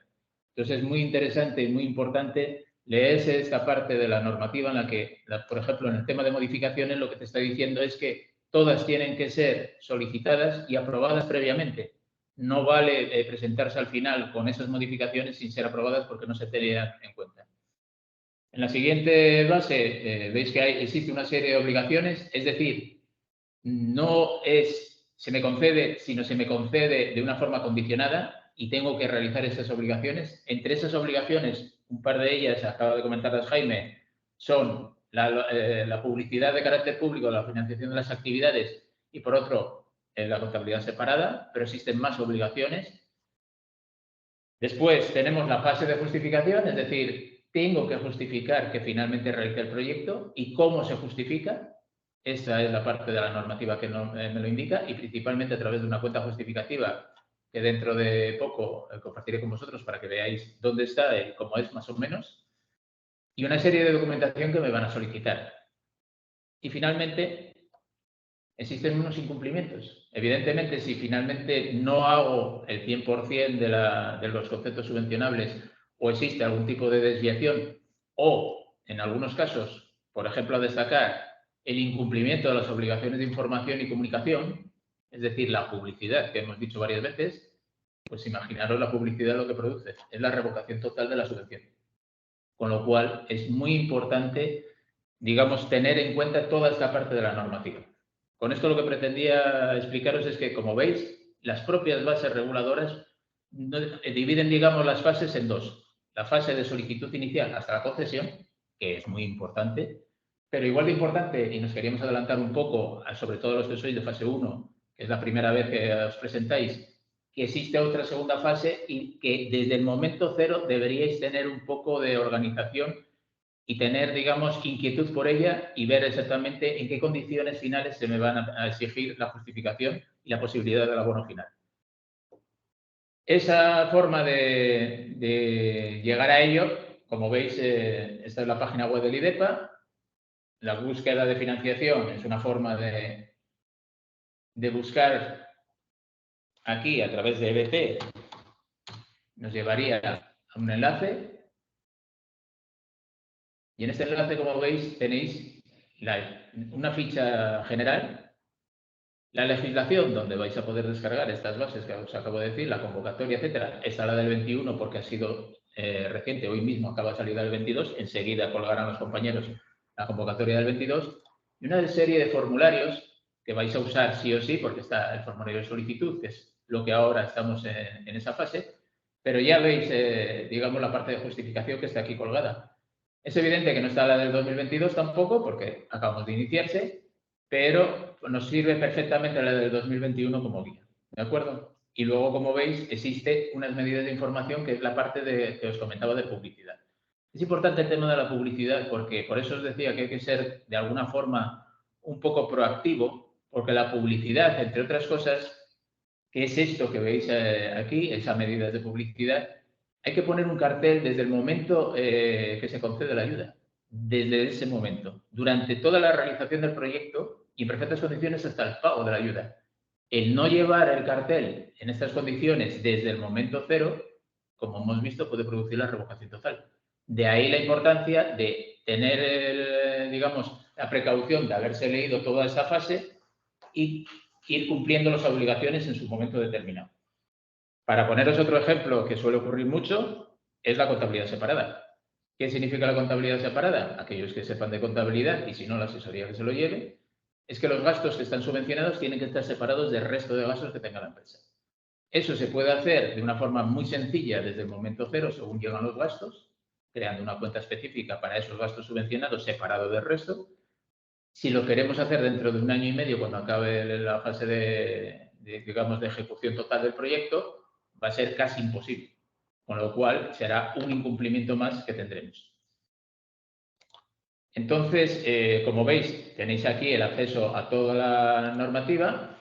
Entonces es muy interesante y muy importante leerse esta parte de la normativa en la que, por ejemplo, en el tema de modificaciones, lo que te está diciendo es que todas tienen que ser solicitadas y aprobadas previamente. No vale presentarse al final con esas modificaciones sin ser aprobadas porque no se tenían en cuenta. En la siguiente base veis que existe una serie de obligaciones, es decir, no es se me concede, sino se me concede de una forma condicionada y tengo que realizar esas obligaciones. Entre esas obligaciones, un par de ellas, acaba de comentarlas Jaime, son la publicidad de carácter público, la financiación de las actividades y por otro la contabilidad separada, pero existen más obligaciones. Después tenemos la fase de justificación, es decir, tengo que justificar que finalmente realicé el proyecto y cómo se justifica. Esa es la parte de la normativa que me lo indica y principalmente a través de una cuenta justificativa que dentro de poco compartiré con vosotros para que veáis dónde está y cómo es más o menos. Y una serie de documentación que me van a solicitar. Y finalmente, existen unos incumplimientos. Evidentemente, si finalmente no hago el 100% de los conceptos subvencionables o existe algún tipo de desviación o, en algunos casos, por ejemplo, a destacar el incumplimiento de las obligaciones de información y comunicación, es decir, la publicidad que hemos dicho varias veces, pues imaginaros la publicidad lo que produce, es la revocación total de la subvención. Con lo cual, es muy importante, digamos, tener en cuenta toda esta parte de la normativa. Con esto lo que pretendía explicaros es que, como veis, las propias bases reguladoras dividen, digamos, las fases en dos. La fase de solicitud inicial hasta la concesión, que es muy importante, pero igual de importante, y nos queríamos adelantar un poco, sobre todo los que sois de fase 1, que es la primera vez que os presentáis, que existe otra segunda fase y que desde el momento cero deberíais tener un poco de organización y tener, digamos, inquietud por ella y ver exactamente en qué condiciones finales se me van a exigir la justificación y la posibilidad del abono final. Esa forma de llegar a ello, como veis, esta es la página web del IDEPA. La búsqueda de financiación es una forma de buscar aquí a través de EBT. Nos llevaría a un enlace. Y en este enlace, como veis, tenéis una ficha general, la legislación, donde vais a poder descargar estas bases que os acabo de decir, la convocatoria, etcétera. Esta la del 21 porque ha sido reciente, hoy mismo acaba de salir del 22, enseguida colgarán los compañeros la convocatoria del 22, y una serie de formularios que vais a usar sí o sí, porque está el formulario de solicitud, que es lo que ahora estamos en esa fase, pero ya veis, digamos, la parte de justificación que está aquí colgada. Es evidente que no está la del 2022 tampoco, porque acabamos de iniciarse, pero nos sirve perfectamente la del 2021 como guía, ¿de acuerdo? Y luego, como veis, existe unas medidas de información que es la parte que os comentaba de publicidad. Es importante el tema de la publicidad porque por eso os decía que hay que ser de alguna forma un poco proactivo, porque la publicidad, entre otras cosas, que es esto que veis aquí, esa medida de publicidad, hay que poner un cartel desde el momento que se concede la ayuda, desde ese momento, durante toda la realización del proyecto y en perfectas condiciones hasta el pago de la ayuda. El no llevar el cartel en estas condiciones desde el momento cero, como hemos visto, puede producir la revocación total. De ahí la importancia de tener, digamos, la precaución de haberse leído toda esa fase y ir cumpliendo las obligaciones en su momento determinado. Para poneros otro ejemplo que suele ocurrir mucho, es la contabilidad separada. ¿Qué significa la contabilidad separada? Aquellos que sepan de contabilidad, y si no, la asesoría que se lo lleve, es que los gastos que están subvencionados tienen que estar separados del resto de gastos que tenga la empresa. Eso se puede hacer de una forma muy sencilla desde el momento cero, según llegan los gastos, creando una cuenta específica para esos gastos subvencionados separado del resto. Si lo queremos hacer dentro de 1 año y medio, cuando acabe la fase digamos, de ejecución total del proyecto, va a ser casi imposible, con lo cual será un incumplimiento más que tendremos. Entonces, como veis, tenéis aquí el acceso a toda la normativa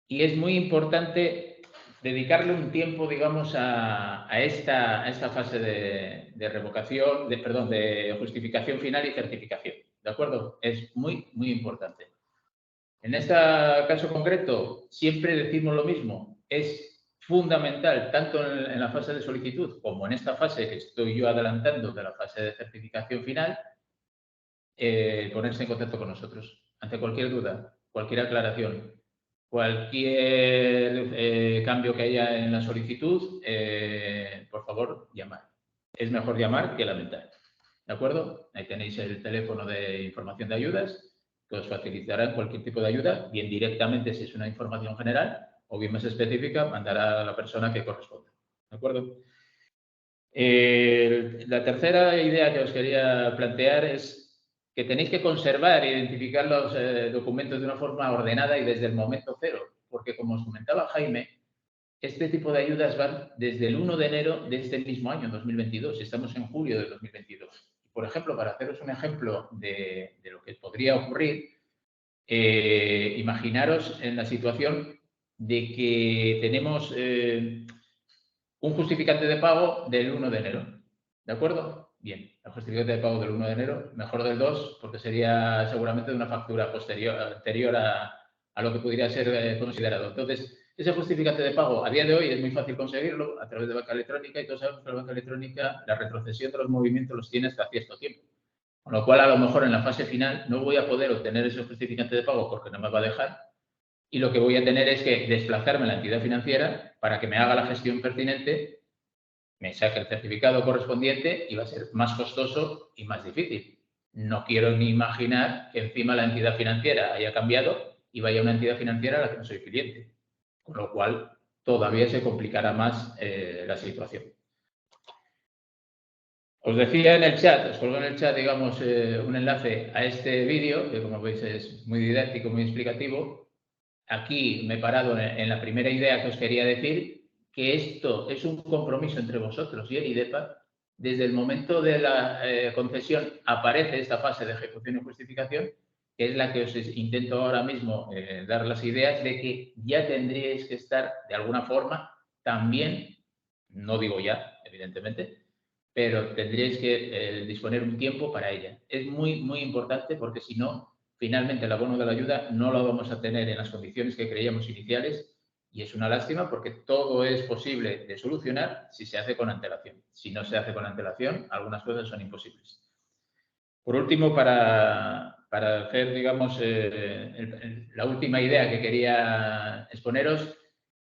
y es muy importante dedicarle un tiempo, digamos, a esta fase de revocación, de justificación final y certificación. ¿De acuerdo? Es muy, muy importante. En este caso concreto, siempre decimos lo mismo. Es fundamental, tanto en la fase de solicitud como en esta fase que estoy yo adelantando de la fase de certificación final, ponerse en contacto con nosotros. Ante cualquier duda, cualquier aclaración, cualquier cambio que haya en la solicitud, por favor, llamar. Es mejor llamar que lamentar. ¿De acuerdo? Ahí tenéis el teléfono de información de ayudas que os facilitará cualquier tipo de ayuda, bien directamente si es una información general o bien más específica, mandará a la persona que corresponda. ¿De acuerdo? La tercera idea que os quería plantear es que tenéis que conservar e identificar los documentos de una forma ordenada y desde el momento cero, porque como os comentaba Jaime, este tipo de ayudas van desde el 1 de enero de este mismo año, 2022, y estamos en julio de 2022. Por ejemplo, para haceros un ejemplo de lo que podría ocurrir, imaginaros en la situación de que tenemos un justificante de pago del 1 de enero, ¿de acuerdo? Bien, el justificante de pago del 1 de enero, mejor del 2, porque sería seguramente de una factura anterior a lo que podría ser considerado. Entonces, ese justificante de pago a día de hoy es muy fácil conseguirlo a través de banca electrónica y todos sabemos que la banca electrónica, la retrocesión de los movimientos los tiene hasta cierto tiempo. Con lo cual, a lo mejor en la fase final no voy a poder obtener ese justificante de pago porque no me va a dejar, y lo que voy a tener es que desplazarme a la entidad financiera para que me haga la gestión pertinente, me saque el certificado correspondiente y va a ser más costoso y más difícil. No quiero ni imaginar que encima la entidad financiera haya cambiado y vaya a una entidad financiera a la que no soy cliente, con lo cual todavía se complicará más la situación. Os decía en el chat, os colgo en el chat, digamos, un enlace a este vídeo, que como veis es muy didáctico, muy explicativo. Aquí me he parado en la primera idea que os quería decir, que esto es un compromiso entre vosotros y el IDEPA. Desde el momento de la concesión aparece esta fase de ejecución y justificación, que es la que os intento ahora mismo dar las ideas de que ya tendríais que estar de alguna forma también, no digo ya, evidentemente, pero tendríais que disponer un tiempo para ella. Es muy, muy importante porque si no, finalmente el abono de la ayuda no lo vamos a tener en las condiciones que creíamos iniciales y es una lástima porque todo es posible de solucionar si se hace con antelación. Si no se hace con antelación, algunas cosas son imposibles. Por último, para hacer, digamos, la última idea que quería exponeros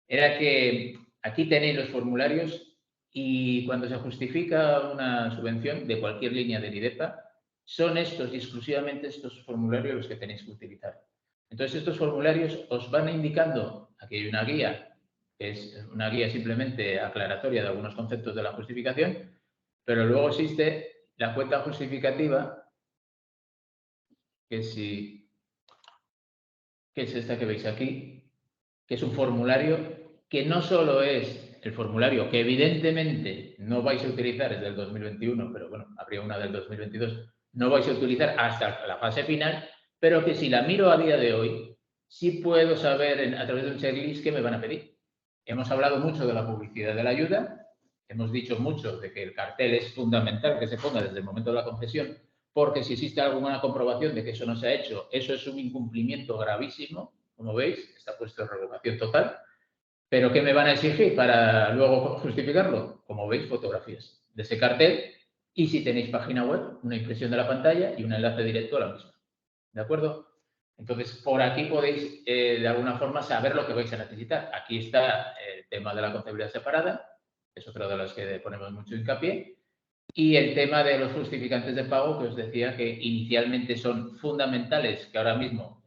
era que aquí tenéis los formularios y cuando se justifica una subvención de cualquier línea del IDEPA, son estos y exclusivamente estos formularios los que tenéis que utilizar. Entonces, estos formularios os van indicando, aquí hay una guía, que es una guía simplemente aclaratoria de algunos conceptos de la justificación, pero luego existe la cuenta justificativa, que es esta que veis aquí, que es un formulario que no solo es el formulario que evidentemente no vais a utilizar desde el 2021, pero bueno, habría una del 2022, no vais a utilizar hasta la fase final, pero que si la miro a día de hoy, sí puedo saber a través de un checklist qué me van a pedir. Hemos hablado mucho de la publicidad de la ayuda, hemos dicho mucho de que el cartel es fundamental que se ponga desde el momento de la concesión, porque si existe alguna comprobación de que eso no se ha hecho, eso es un incumplimiento gravísimo, como veis, está puesto en revocación total. ¿Pero qué me van a exigir para luego justificarlo? Como veis, fotografías de ese cartel y si tenéis página web, una impresión de la pantalla y un enlace directo a la misma. ¿De acuerdo? Entonces, por aquí podéis, de alguna forma, saber lo que vais a necesitar. Aquí está el tema de la contabilidad separada, es otra de las que ponemos mucho hincapié, y el tema de los justificantes de pago, que os decía que inicialmente son fundamentales, que ahora mismo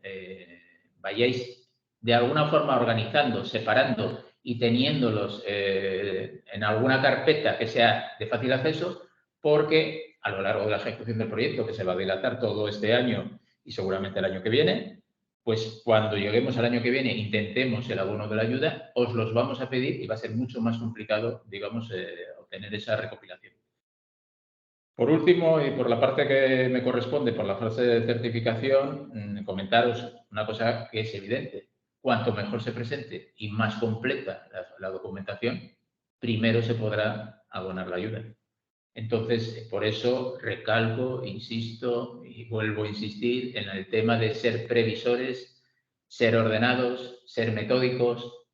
vayáis de alguna forma organizando, separando y teniéndolos en alguna carpeta que sea de fácil acceso, porque a lo largo de la ejecución del proyecto, que se va a dilatar todo este año y seguramente el año que viene, pues cuando lleguemos al año que viene, intentemos el abono de la ayuda, os los vamos a pedir y va a ser mucho más complicado, digamos, obtener esa recopilación. Por último, y por la parte que me corresponde, por la fase de certificación, comentaros una cosa que es evidente. Cuanto mejor se presente y más completa la documentación, primero se podrá abonar la ayuda. Entonces, por eso recalco, insisto y vuelvo a insistir en el tema de ser previsores, ser ordenados, ser metódicos,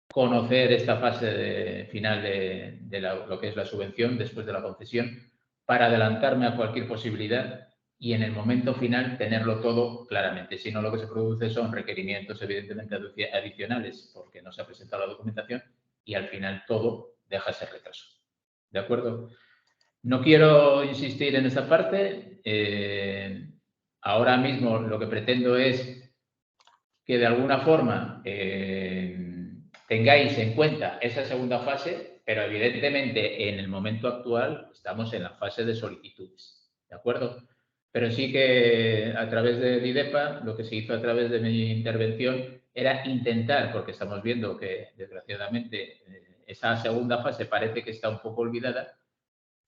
conocer esta fase final de lo que es la subvención después de la concesión para adelantarme a cualquier posibilidad y en el momento final tenerlo todo claramente. Si no, lo que se produce son requerimientos evidentemente adicionales porque no se ha presentado la documentación y al final todo deja ese retraso. ¿De acuerdo? No quiero insistir en esa parte. Ahora mismo lo que pretendo es que de alguna forma tengáis en cuenta esa segunda fase, pero evidentemente en el momento actual estamos en la fase de solicitudes, ¿de acuerdo? Pero sí que a través de IDEPA, lo que se hizo a través de mi intervención era intentar, porque estamos viendo que desgraciadamente esa segunda fase parece que está un poco olvidada,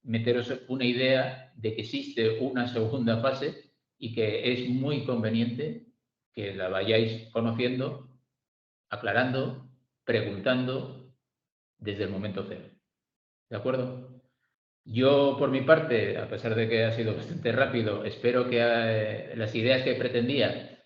meteros una idea de que existe una segunda fase y que es muy conveniente que la vayáis conociendo, aclarando, preguntando desde el momento cero. ¿De acuerdo? Yo, por mi parte, a pesar de que ha sido bastante rápido, espero que las ideas que pretendía,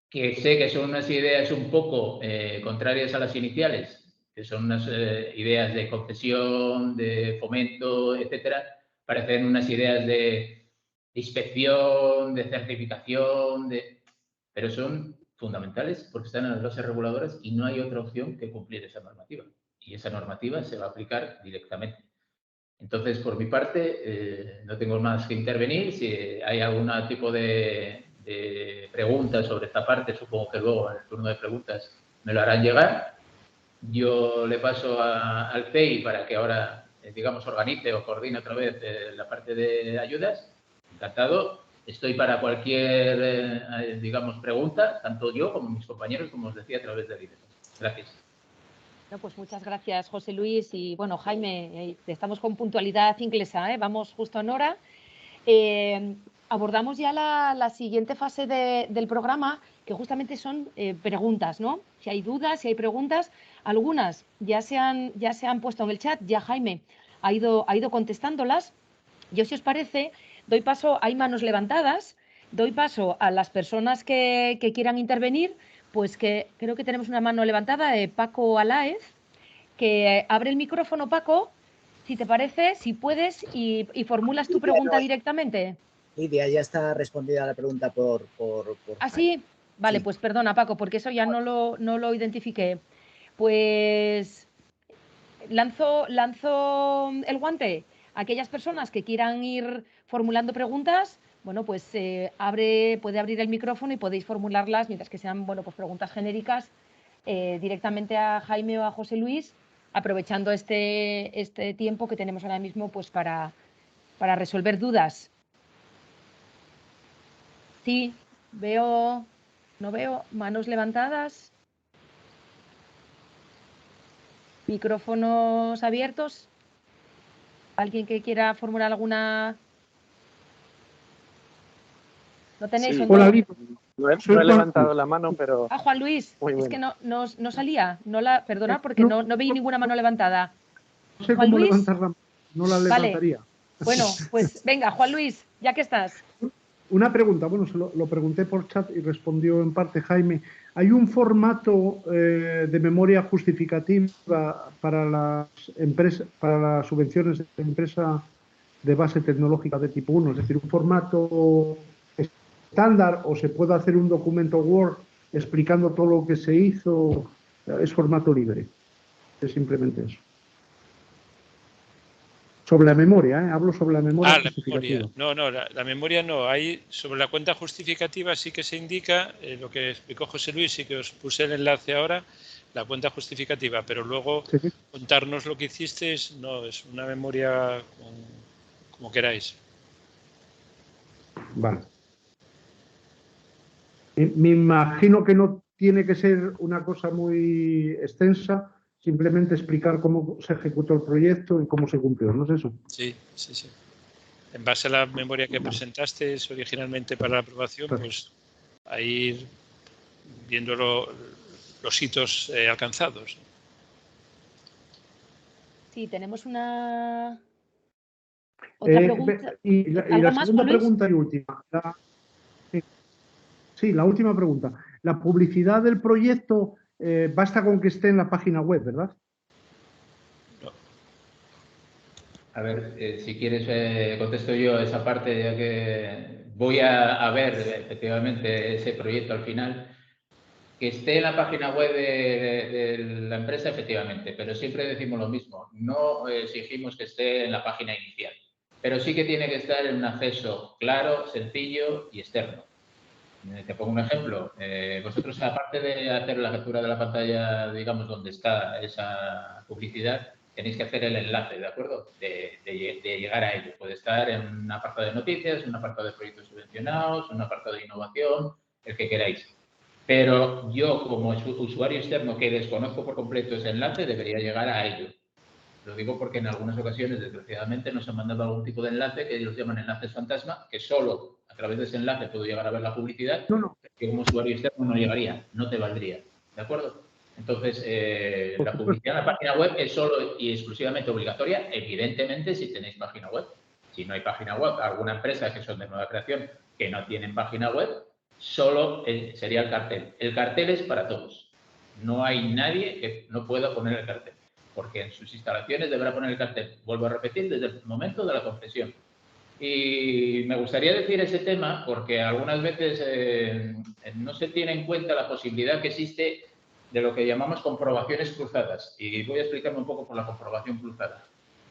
que sé que son unas ideas un poco contrarias a las iniciales, que son unas ideas de concesión, de fomento, etcétera, parecen unas ideas de inspección, de certificación, pero son fundamentales porque están en las bases reguladoras y no hay otra opción que cumplir esa normativa. Y esa normativa se va a aplicar directamente. Entonces, por mi parte, no tengo más que intervenir. Si hay algún tipo de preguntas sobre esta parte, supongo que luego en el turno de preguntas me lo harán llegar. Yo le paso al CEI para que ahora, digamos, organice o coordine otra vez la parte de ayudas. Encantado. Estoy para cualquier, digamos, pregunta, tanto yo como mis compañeros, como os decía, a través del IDEPA. Gracias. No, pues muchas gracias, José Luis. Y bueno, Jaime, estamos con puntualidad inglesa, ¿eh? Vamos justo en hora. Abordamos ya la siguiente fase del programa, que justamente son preguntas, ¿no? Si hay dudas, si hay preguntas, algunas ya se han puesto en el chat, ya Jaime ha ido contestándolas. Yo, si os parece, doy paso, hay manos levantadas, doy paso a las personas que quieran intervenir. Pues que creo que tenemos una mano levantada de Paco Aláez, que abre el micrófono, Paco, si te parece, si puedes, y formulas tu pregunta directamente. Lidia, ya está respondida la pregunta por ¿Ah, sí? Vale, sí. Pues perdona, Paco, porque eso ya no lo identifiqué. Pues lanzo el guante a aquellas personas que quieran ir formulando preguntas. Bueno, pues puede abrir el micrófono y podéis formularlas, mientras que sean, bueno, pues preguntas genéricas, directamente a Jaime o a José Luis, aprovechando este tiempo que tenemos ahora mismo, pues para resolver dudas. Sí, no veo manos levantadas, micrófonos abiertos. ¿Alguien que quiera formular alguna? ¿No tenéis? Sí. Hola, no he levantado la mano, pero... Ah, Juan Luis, es que no salía. Perdona, porque no veí ninguna mano levantada. No sé Juan cómo Luis, levantarla, no la levantaría. Vale. Bueno, pues venga, Juan Luis, ya que estás. Una pregunta, bueno, se lo pregunté por chat y respondió en parte Jaime. ¿Hay un formato de memoria justificativa para las empresas, para las subvenciones de empresa de base tecnológica de tipo 1? Es decir, un formato estándar, o se puede hacer un documento Word explicando todo lo que se hizo. Es formato libre. Es simplemente eso. Sobre la memoria, hablo sobre la memoria justificativa. La memoria. La memoria no. Hay, sobre la cuenta justificativa sí que se indica, lo que explicó José Luis, sí que os puse el enlace ahora, la cuenta justificativa, pero luego sí. Contarnos lo que hicisteis, no, es una memoria como queráis. Vale. Me imagino que no tiene que ser una cosa muy extensa, simplemente explicar cómo se ejecutó el proyecto y cómo se cumplió, ¿no es eso? Sí. En base a la memoria que presentasteis originalmente para la aprobación, pues a ir viendo los hitos alcanzados. Sí, tenemos una... otra pregunta. Y la segunda pregunta y última. Sí, la última pregunta. La publicidad del proyecto basta con que esté en la página web, ¿verdad? No. A ver, si quieres contesto yo esa parte, ya que voy a ver efectivamente ese proyecto al final. Que esté en la página web de la empresa, efectivamente, pero siempre decimos lo mismo. No exigimos que esté en la página inicial, pero sí que tiene que estar en un acceso claro, sencillo y externo. Te pongo un ejemplo. Vosotros, aparte de hacer la captura de la pantalla, digamos, donde está esa publicidad, tenéis que hacer el enlace, ¿de acuerdo? De llegar a ello. Puede estar en un apartado de noticias, en un apartado de proyectos subvencionados, en un apartado de innovación, el que queráis. Pero yo, como usuario externo que desconozco por completo ese enlace, debería llegar a ello. Lo digo porque en algunas ocasiones, desgraciadamente, nos han mandado algún tipo de enlace que ellos llaman enlaces fantasma, que solo a través de ese enlace puedo llegar a ver la publicidad, que como usuario externo no llegaría, no te valdría. ¿De acuerdo? Entonces, la publicidad en la página web es solo y exclusivamente obligatoria, evidentemente, si tenéis página web. Si no hay página web, alguna empresa que son de nueva creación que no tienen página web, solo sería el cartel. El cartel es para todos. No hay nadie que no pueda poner el cartel, porque en sus instalaciones deberá poner el cartel. Vuelvo a repetir, desde el momento de la concesión. Y me gustaría decir ese tema porque algunas veces no se tiene en cuenta la posibilidad que existe de lo que llamamos comprobaciones cruzadas. Y voy a explicarme un poco por la comprobación cruzada.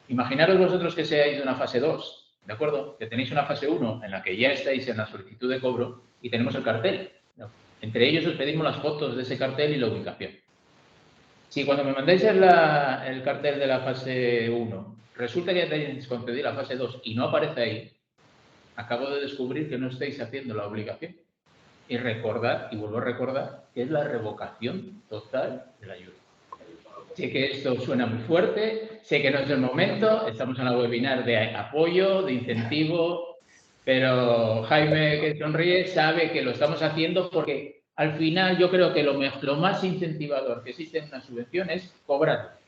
Imaginaros vosotros que seáis de una fase 2, ¿de acuerdo? Que tenéis una fase 1 en la que ya estáis en la solicitud de cobro y tenemos el cartel. Entre ellos os pedimos las fotos de ese cartel y la ubicación. Si cuando me mandáis el cartel de la fase 1, resulta que ya tenéis concedido la fase 2 y no aparece ahí, acabo de descubrir que no estáis haciendo la obligación. Y recordad, y vuelvo a recordar, que es la revocación total de la ayuda. Sé que esto suena muy fuerte, sé que no es el momento, estamos en la webinar de apoyo, de incentivo, pero Jaime, que sonríe, sabe que lo estamos haciendo porque al final yo creo que lo más incentivador que existe en una subvención es cobrar.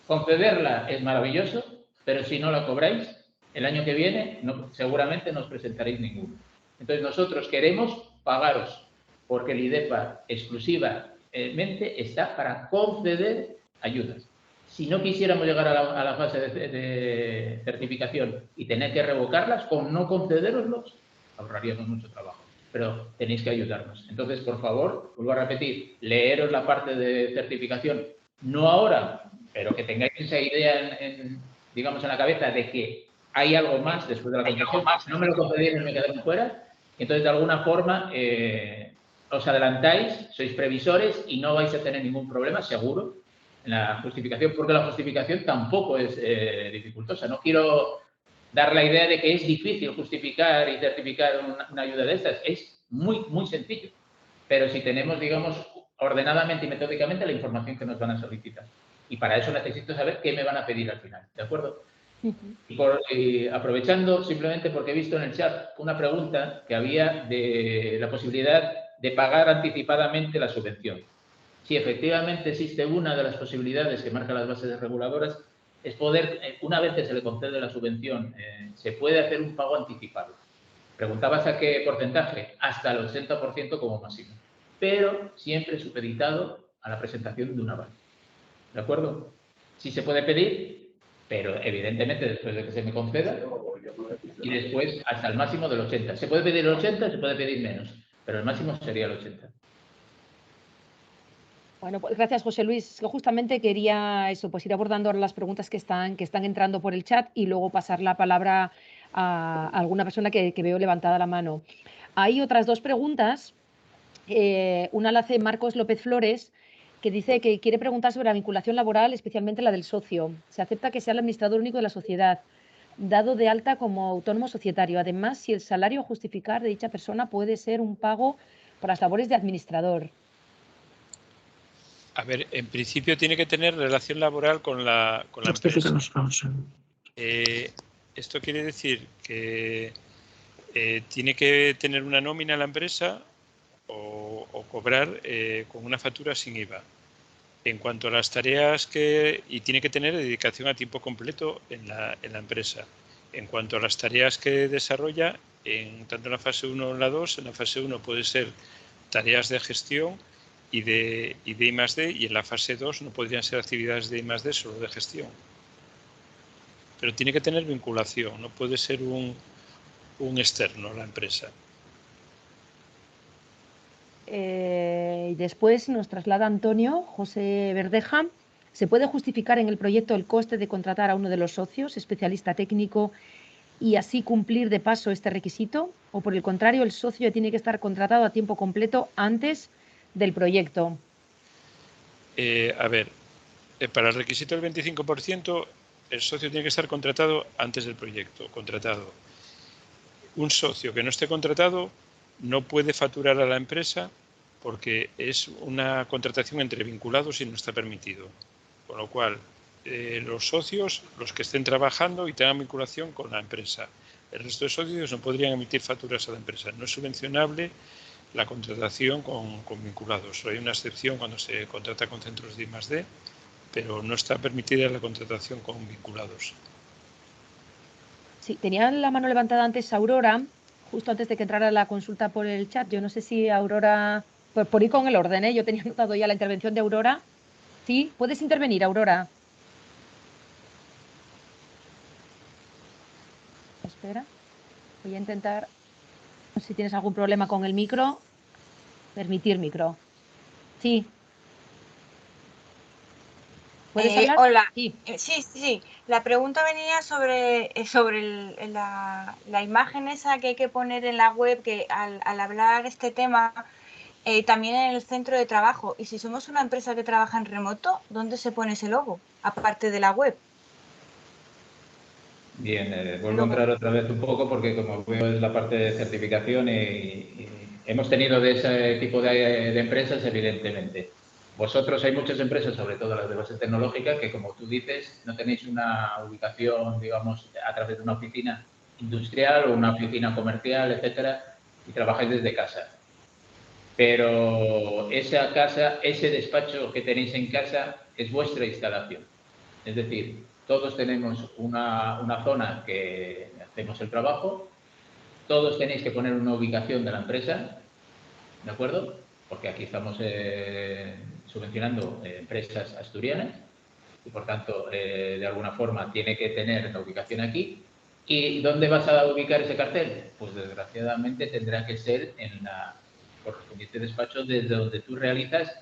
Concederla es maravilloso, pero si no la cobráis, el año que viene seguramente no os presentaréis ninguno. Entonces nosotros queremos pagaros, porque el IDEPA exclusivamente está para conceder ayudas. Si no quisiéramos llegar a la fase de certificación y tener que revocarlas, con no concederoslos, ahorraríamos mucho trabajo. Pero tenéis que ayudarnos. Entonces, por favor, vuelvo a repetir, leeros la parte de certificación, no ahora, pero que tengáis esa idea digamos, en la cabeza de que hay algo más después de la concesión. No me lo concedéis y me quedáis fuera. Entonces, de alguna forma, os adelantáis, sois previsores y no vais a tener ningún problema, seguro, en la justificación, porque la justificación tampoco es dificultosa. No quiero dar la idea de que es difícil justificar y certificar una ayuda de estas. Es muy, muy sencillo. Pero si tenemos, digamos, ordenadamente y metódicamente la información que nos van a solicitar. Y para eso necesito saber qué me van a pedir al final, ¿de acuerdo? Y aprovechando, simplemente porque he visto en el chat una pregunta que había de la posibilidad de pagar anticipadamente la subvención. Si efectivamente existe una de las posibilidades que marcan las bases reguladoras, es poder, una vez que se le concede la subvención, se puede hacer un pago anticipado. Preguntabas a qué porcentaje, hasta el 80% como máximo, pero siempre supeditado a la presentación de un aval. ¿De acuerdo? Sí se puede pedir, pero evidentemente después de que se me conceda, y después hasta el máximo del 80. Se puede pedir el 80, se puede pedir menos, pero el máximo sería el 80. Bueno, pues gracias, José Luis. Yo justamente quería eso, pues ir abordando ahora las preguntas que están entrando por el chat y luego pasar la palabra a alguna persona que veo levantada la mano. Hay otras dos preguntas. Una la hace Marcos López Flores, que dice que quiere preguntar sobre la vinculación laboral, especialmente la del socio. Se acepta que sea el administrador único de la sociedad, dado de alta como autónomo societario. Además, si el salario a justificar de dicha persona puede ser un pago por las labores de administrador. A ver, en principio tiene que tener relación laboral con la empresa. Esto quiere decir que tiene que tener una nómina en la empresa o cobrar con una factura sin IVA. En cuanto a las tareas y tiene que tener dedicación a tiempo completo en la empresa. En cuanto a las tareas que desarrolla, tanto en la fase 1 o en la 2, en la fase 1 puede ser tareas de gestión y de I+D, y en la fase 2 no podrían ser actividades de I+D, solo de gestión. Pero tiene que tener vinculación, no puede ser un externo la empresa. Y después nos traslada Antonio José Verdeja. ¿Se puede justificar en el proyecto el coste de contratar a uno de los socios, especialista técnico, y así cumplir de paso este requisito? ¿O por el contrario, el socio tiene que estar contratado a tiempo completo antes del proyecto? A ver, Para el requisito del 25%, el socio tiene que estar contratado antes del proyecto, contratado. Un socio que no esté contratado no puede facturar a la empresa porque es una contratación entre vinculados y no está permitido. Con lo cual, los socios, los que estén trabajando y tengan vinculación con la empresa. El resto de socios no podrían emitir facturas a la empresa. No es subvencionable la contratación con vinculados. Hay una excepción cuando se contrata con centros de I+D, pero no está permitida la contratación con vinculados. Sí, tenía la mano levantada antes Aurora, justo antes de que entrara la consulta por el chat. Yo no sé si Aurora, por ir con el orden, ¿eh? Yo tenía notado ya la intervención de Aurora. Sí, puedes intervenir, Aurora. Espera, voy a intentar, no sé si tienes algún problema con el micro. Permitir micro. Sí. ¿Puedes hablar? Hola. Sí. Sí. La pregunta venía sobre la imagen esa que hay que poner en la web, que al hablar este tema, también en el centro de trabajo. Y si somos una empresa que trabaja en remoto, ¿dónde se pone ese logo, aparte de la web? Bien, vuelvo a entrar otra vez un poco porque como veo es la parte de certificación y hemos tenido de ese tipo de empresas, evidentemente. Vosotros hay muchas empresas, sobre todo las de base tecnológica, que como tú dices, no tenéis una ubicación, digamos, a través de una oficina industrial o una oficina comercial, etcétera, y trabajáis desde casa. Pero esa casa, ese despacho que tenéis en casa es vuestra instalación. Es decir, todos tenemos una zona que hacemos el trabajo, todos tenéis que poner una ubicación de la empresa, ¿de acuerdo? Porque aquí estamos subvencionando empresas asturianas y, por tanto, de alguna forma tiene que tener la ubicación aquí. ¿Y dónde vas a ubicar ese cartel? Pues, desgraciadamente, tendrá que ser en la correspondiente despacho desde donde tú realizas,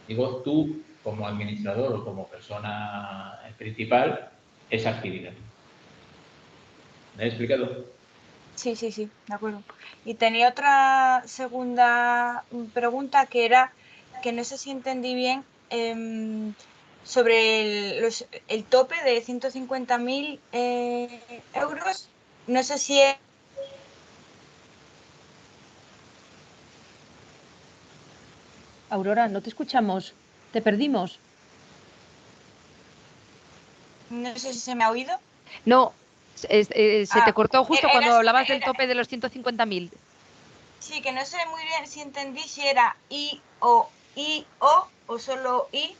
digo, tú como administrador o como persona principal, esa actividad. ¿Me he explicado? Sí, de acuerdo. Y tenía otra segunda pregunta que era, que no sé si entendí bien, sobre el tope de 150.000 euros. No sé si es... Aurora, no te escuchamos. ¿Te perdimos? No sé si se me ha oído. No, se te cortó justo cuando Era- hablabas del tope de los 150.000. Sí, que no sé muy bien si entendí si era I o solo I,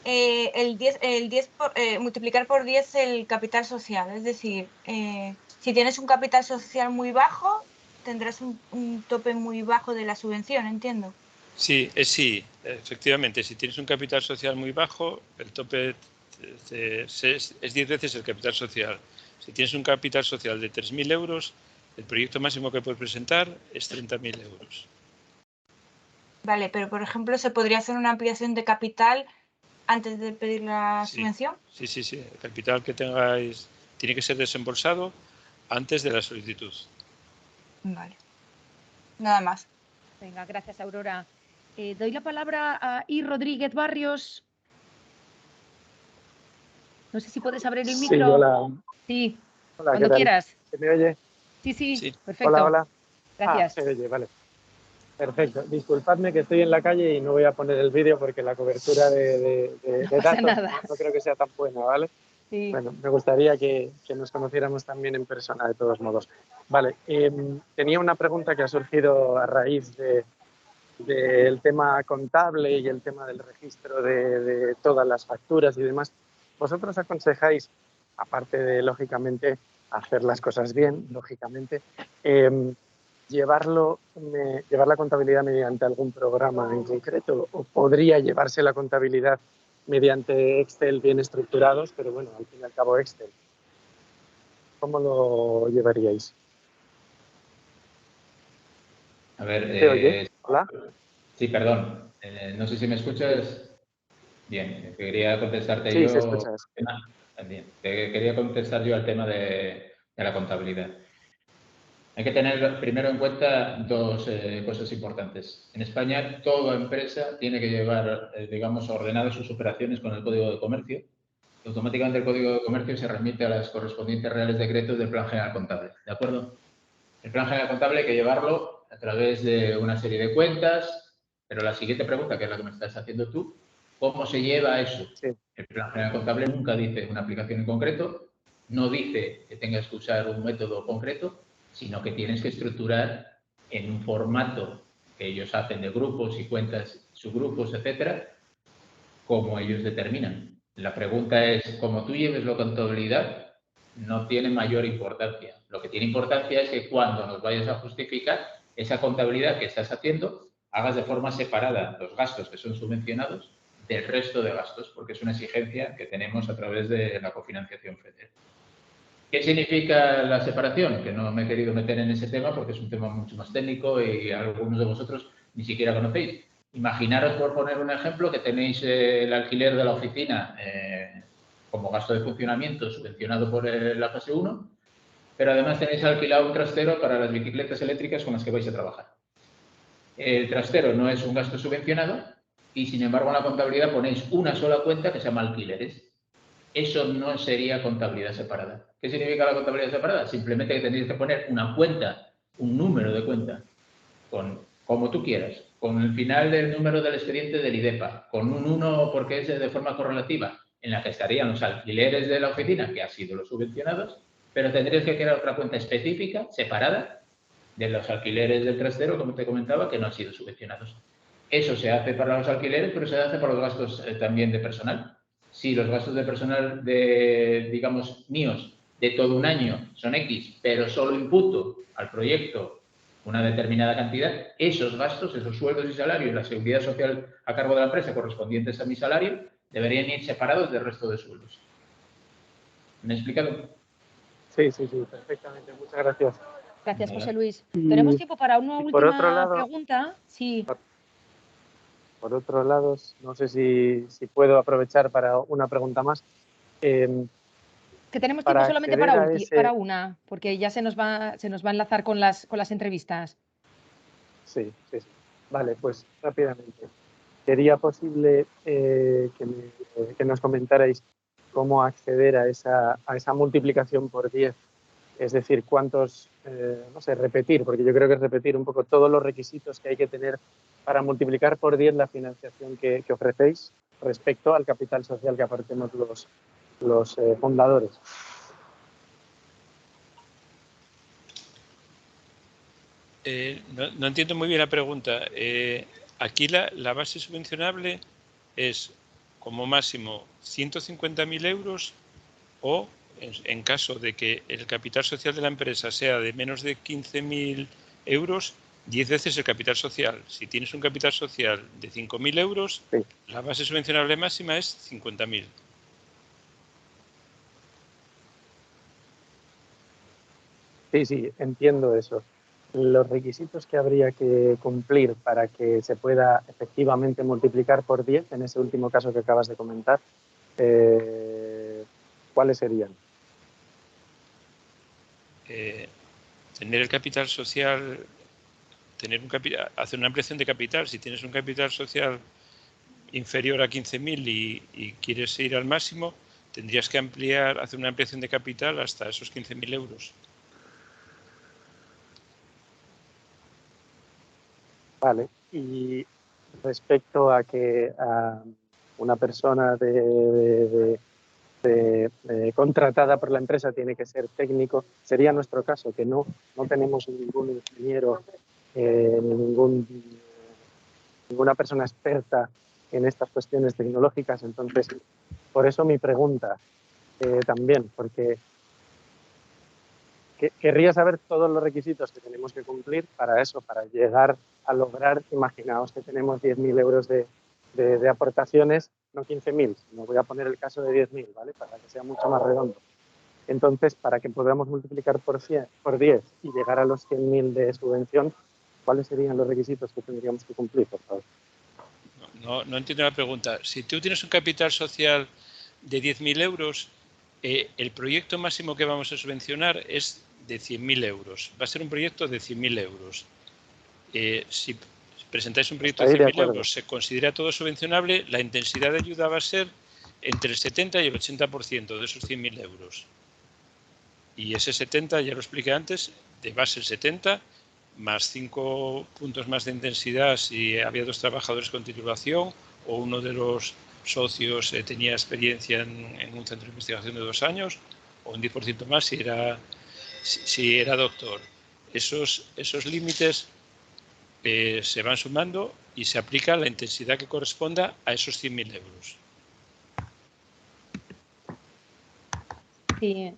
el 10 multiplicar por 10 el capital social. Es decir, si tienes un capital social muy bajo, tendrás un tope muy bajo de la subvención, entiendo. Sí, efectivamente. Si tienes un capital social muy bajo, el tope es 10 veces el capital social. Si tienes un capital social de 3.000 euros, el proyecto máximo que puedes presentar es 30.000 euros. Vale, pero por ejemplo, ¿se podría hacer una ampliación de capital antes de pedir la subvención? Sí. El capital que tengáis tiene que ser desembolsado antes de la solicitud. Vale. Nada más. Venga, gracias, Aurora. Doy la palabra a I. Rodríguez Barrios. No sé si puedes abrir el micro. Sí, hola. Sí, Hola, cuando ¿qué tal? quieras. ¿Se me oye? Sí, perfecto. Hola. Gracias. Se oye, vale. Perfecto. Disculpadme que estoy en la calle y no voy a poner el vídeo porque la cobertura de datos no creo que sea tan buena, ¿vale? Sí. Bueno, me gustaría que nos conociéramos también en persona, de todos modos. Vale, tenía una pregunta que ha surgido a raíz del tema contable y el tema del registro de todas las facturas y demás. ¿Vosotros aconsejáis, aparte de, lógicamente, hacer las cosas bien, lógicamente, llevar la contabilidad mediante algún programa en concreto? ¿O podría llevarse la contabilidad mediante Excel bien estructurados, pero bueno, al fin y al cabo Excel? ¿Cómo lo llevaríais? A ver, ¿Te oye? ¿Hola? Sí, perdón. No sé si me escuchas. Bien, quería contestarte Sí, se yo. escuchas. Bien, quería contestar yo al tema de la contabilidad. Hay que tener primero en cuenta dos cosas importantes. En España, toda empresa tiene que llevar, digamos, ordenadas sus operaciones con el Código de Comercio. Y automáticamente el Código de Comercio se remite a las correspondientes reales decretos del Plan General Contable. ¿De acuerdo? El Plan General Contable hay que llevarlo a través de una serie de cuentas, pero la siguiente pregunta, que es la que me estás haciendo tú, ¿cómo se lleva eso? Sí. El Plan General Contable nunca dice una aplicación en concreto, no dice que tengas que usar un método concreto, sino que tienes que estructurar en un formato que ellos hacen de grupos y cuentas, subgrupos, etcétera, como ellos determinan. La pregunta es, ¿cómo tú lleves la contabilidad? No tiene mayor importancia. Lo que tiene importancia es que cuando nos vayas a justificar esa contabilidad que estás haciendo, hagas de forma separada los gastos que son subvencionados del resto de gastos, porque es una exigencia que tenemos a través de la cofinanciación FEDER. ¿Qué significa la separación? Que no me he querido meter en ese tema porque es un tema mucho más técnico y algunos de vosotros ni siquiera conocéis. Imaginaros, por poner un ejemplo, que tenéis el alquiler de la oficina como gasto de funcionamiento subvencionado por la fase 1, pero además tenéis alquilado un trastero para las bicicletas eléctricas con las que vais a trabajar. El trastero no es un gasto subvencionado y, sin embargo, en la contabilidad ponéis una sola cuenta que se llama alquileres. Eso no sería contabilidad separada. ¿Qué significa la contabilidad separada? Simplemente que tendréis que poner una cuenta, un número de cuenta, como tú quieras, con el final del número del expediente del IDEPA, con un 1 porque es de forma correlativa, en la que estarían los alquileres de la oficina, que han sido los subvencionados, pero tendréis que crear otra cuenta específica, separada, de los alquileres del trastero, como te comentaba, que no han sido subvencionados. Eso se hace para los alquileres, pero se hace para los gastos también de personal. Si los gastos de personal, digamos, míos, de todo un año son X, pero solo imputo al proyecto una determinada cantidad, esos gastos, esos sueldos y salarios, la seguridad social a cargo de la empresa correspondientes a mi salario, deberían ir separados del resto de sueldos. ¿Me he explicado? Sí, perfectamente. Muchas gracias. Gracias, José Luis. Tenemos tiempo para una última pregunta. Sí. Por otro lado, no sé si puedo aprovechar para una pregunta más. Que tenemos tiempo solamente para una, porque ya se nos va a enlazar con las entrevistas. Sí. Vale, pues rápidamente. ¿Sería posible que nos comentarais cómo acceder a esa multiplicación por 10? Es decir, cuántos, no sé, repetir, porque yo creo que es repetir un poco todos los requisitos que hay que tener para multiplicar por 10 la financiación que ofrecéis respecto al capital social que aportemos los fundadores. No entiendo muy bien la pregunta. Aquí la base subvencionable es como máximo 150.000 euros o, en caso de que el capital social de la empresa sea de menos de 15.000 euros, 10 veces el capital social. Si tienes un capital social de 5.000 euros, sí, la base subvencionable máxima es 50.000. Sí, entiendo eso. Los requisitos que habría que cumplir para que se pueda efectivamente multiplicar por 10, en ese último caso que acabas de comentar, ¿cuáles serían? Tener el capital social, hacer una ampliación de capital. Si tienes un capital social inferior a 15.000 y quieres ir al máximo, tendrías que hacer una ampliación de capital hasta esos 15.000 euros. Vale, y respecto a que una persona contratada por la empresa tiene que ser técnico, sería nuestro caso, que no tenemos ningún ingeniero, ninguna persona experta en estas cuestiones tecnológicas. Entonces, por eso mi pregunta también, porque querría saber todos los requisitos que tenemos que cumplir para eso, para llegar a lograr, imaginaos que tenemos 10.000 euros de aportaciones, no 15.000, sino voy a poner el caso de 10.000, ¿vale? Para que sea mucho más redondo. Entonces, para que podamos multiplicar por 10 y llegar a los 100.000 de subvención, ¿cuáles serían los requisitos que tendríamos que cumplir, por favor? No entiendo la pregunta. Si tú tienes un capital social de 10.000 euros, el proyecto máximo que vamos a subvencionar es de 100.000 euros. Va a ser un proyecto de 100.000 euros. Si presentáis un proyecto de 100.000 euros, se considera todo subvencionable, la intensidad de ayuda va a ser entre el 70 y el 80% de esos 100.000 euros. Y ese 70, ya lo expliqué antes, de base el 70, más 5 puntos más de intensidad si había 2 trabajadores con titulación o uno de los socios tenía experiencia en un centro de investigación de 2 años, o un 10% más si era doctor. Esos límites se van sumando y se aplica la intensidad que corresponda a esos 100.000 euros. Sí,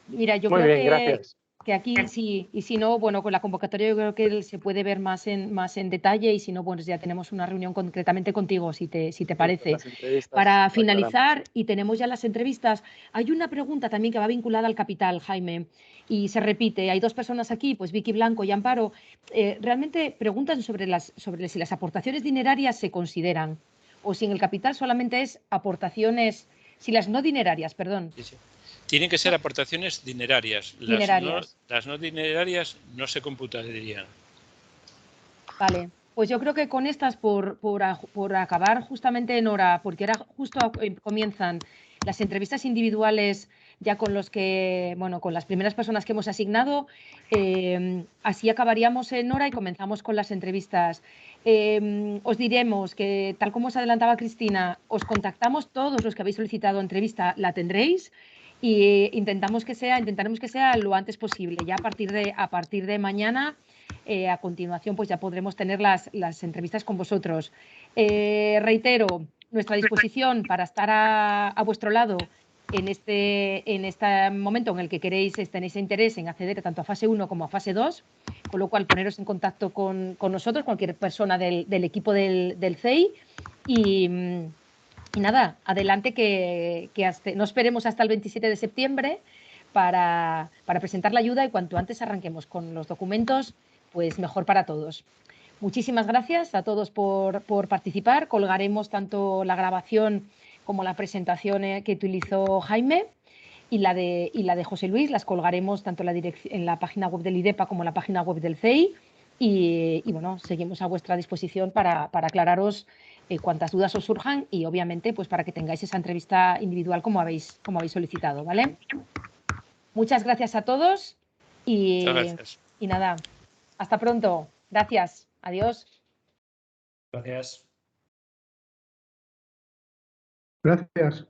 mira, yo Muy creo bien, gracias. que aquí sí, y si no, bueno, con la convocatoria yo creo que se puede ver más en detalle, y si no, bueno, ya tenemos una reunión concretamente contigo, si te parece. Para finalizar, y tenemos ya las entrevistas, hay una pregunta también que va vinculada al capital, Jaime, y se repite. Hay 2 personas aquí, pues Vicky Blanco y Amparo, realmente preguntan sobre si las aportaciones dinerarias se consideran, o si en el capital solamente es aportaciones, si las no dinerarias, perdón. Sí, sí. Tienen que ser aportaciones dinerarias. Las no dinerarias no se computarían. Vale, pues yo creo que con estas, por acabar justamente en hora, porque ahora justo comienzan las entrevistas individuales ya con los que, bueno, con las primeras personas que hemos asignado, así acabaríamos en hora y comenzamos con las entrevistas. Os diremos que, tal como os adelantaba Cristina, os contactamos todos los que habéis solicitado entrevista, la tendréis, y intentaremos que sea lo antes posible. Ya a partir de mañana, a continuación, pues ya podremos tener las entrevistas con vosotros. Reitero nuestra disposición para estar a vuestro lado en este momento en el que tenéis interés en acceder tanto a fase 1 como a fase 2, con lo cual poneros en contacto con nosotros, cualquier persona del equipo del CEI, y nada, adelante, que no esperemos hasta el 27 de septiembre para presentar la ayuda, y cuanto antes arranquemos con los documentos, pues mejor para todos. Muchísimas gracias a todos por participar. Colgaremos tanto la grabación como la presentación que utilizó Jaime, y la de José Luis, las colgaremos tanto en la página web del IDEPA como en la página web del CEI, y bueno, seguimos a vuestra disposición para aclararos cuantas dudas os surjan, y obviamente pues para que tengáis esa entrevista individual como habéis solicitado, ¿vale? Muchas gracias a todos y nada, hasta pronto. Gracias. Adiós. Gracias. Gracias.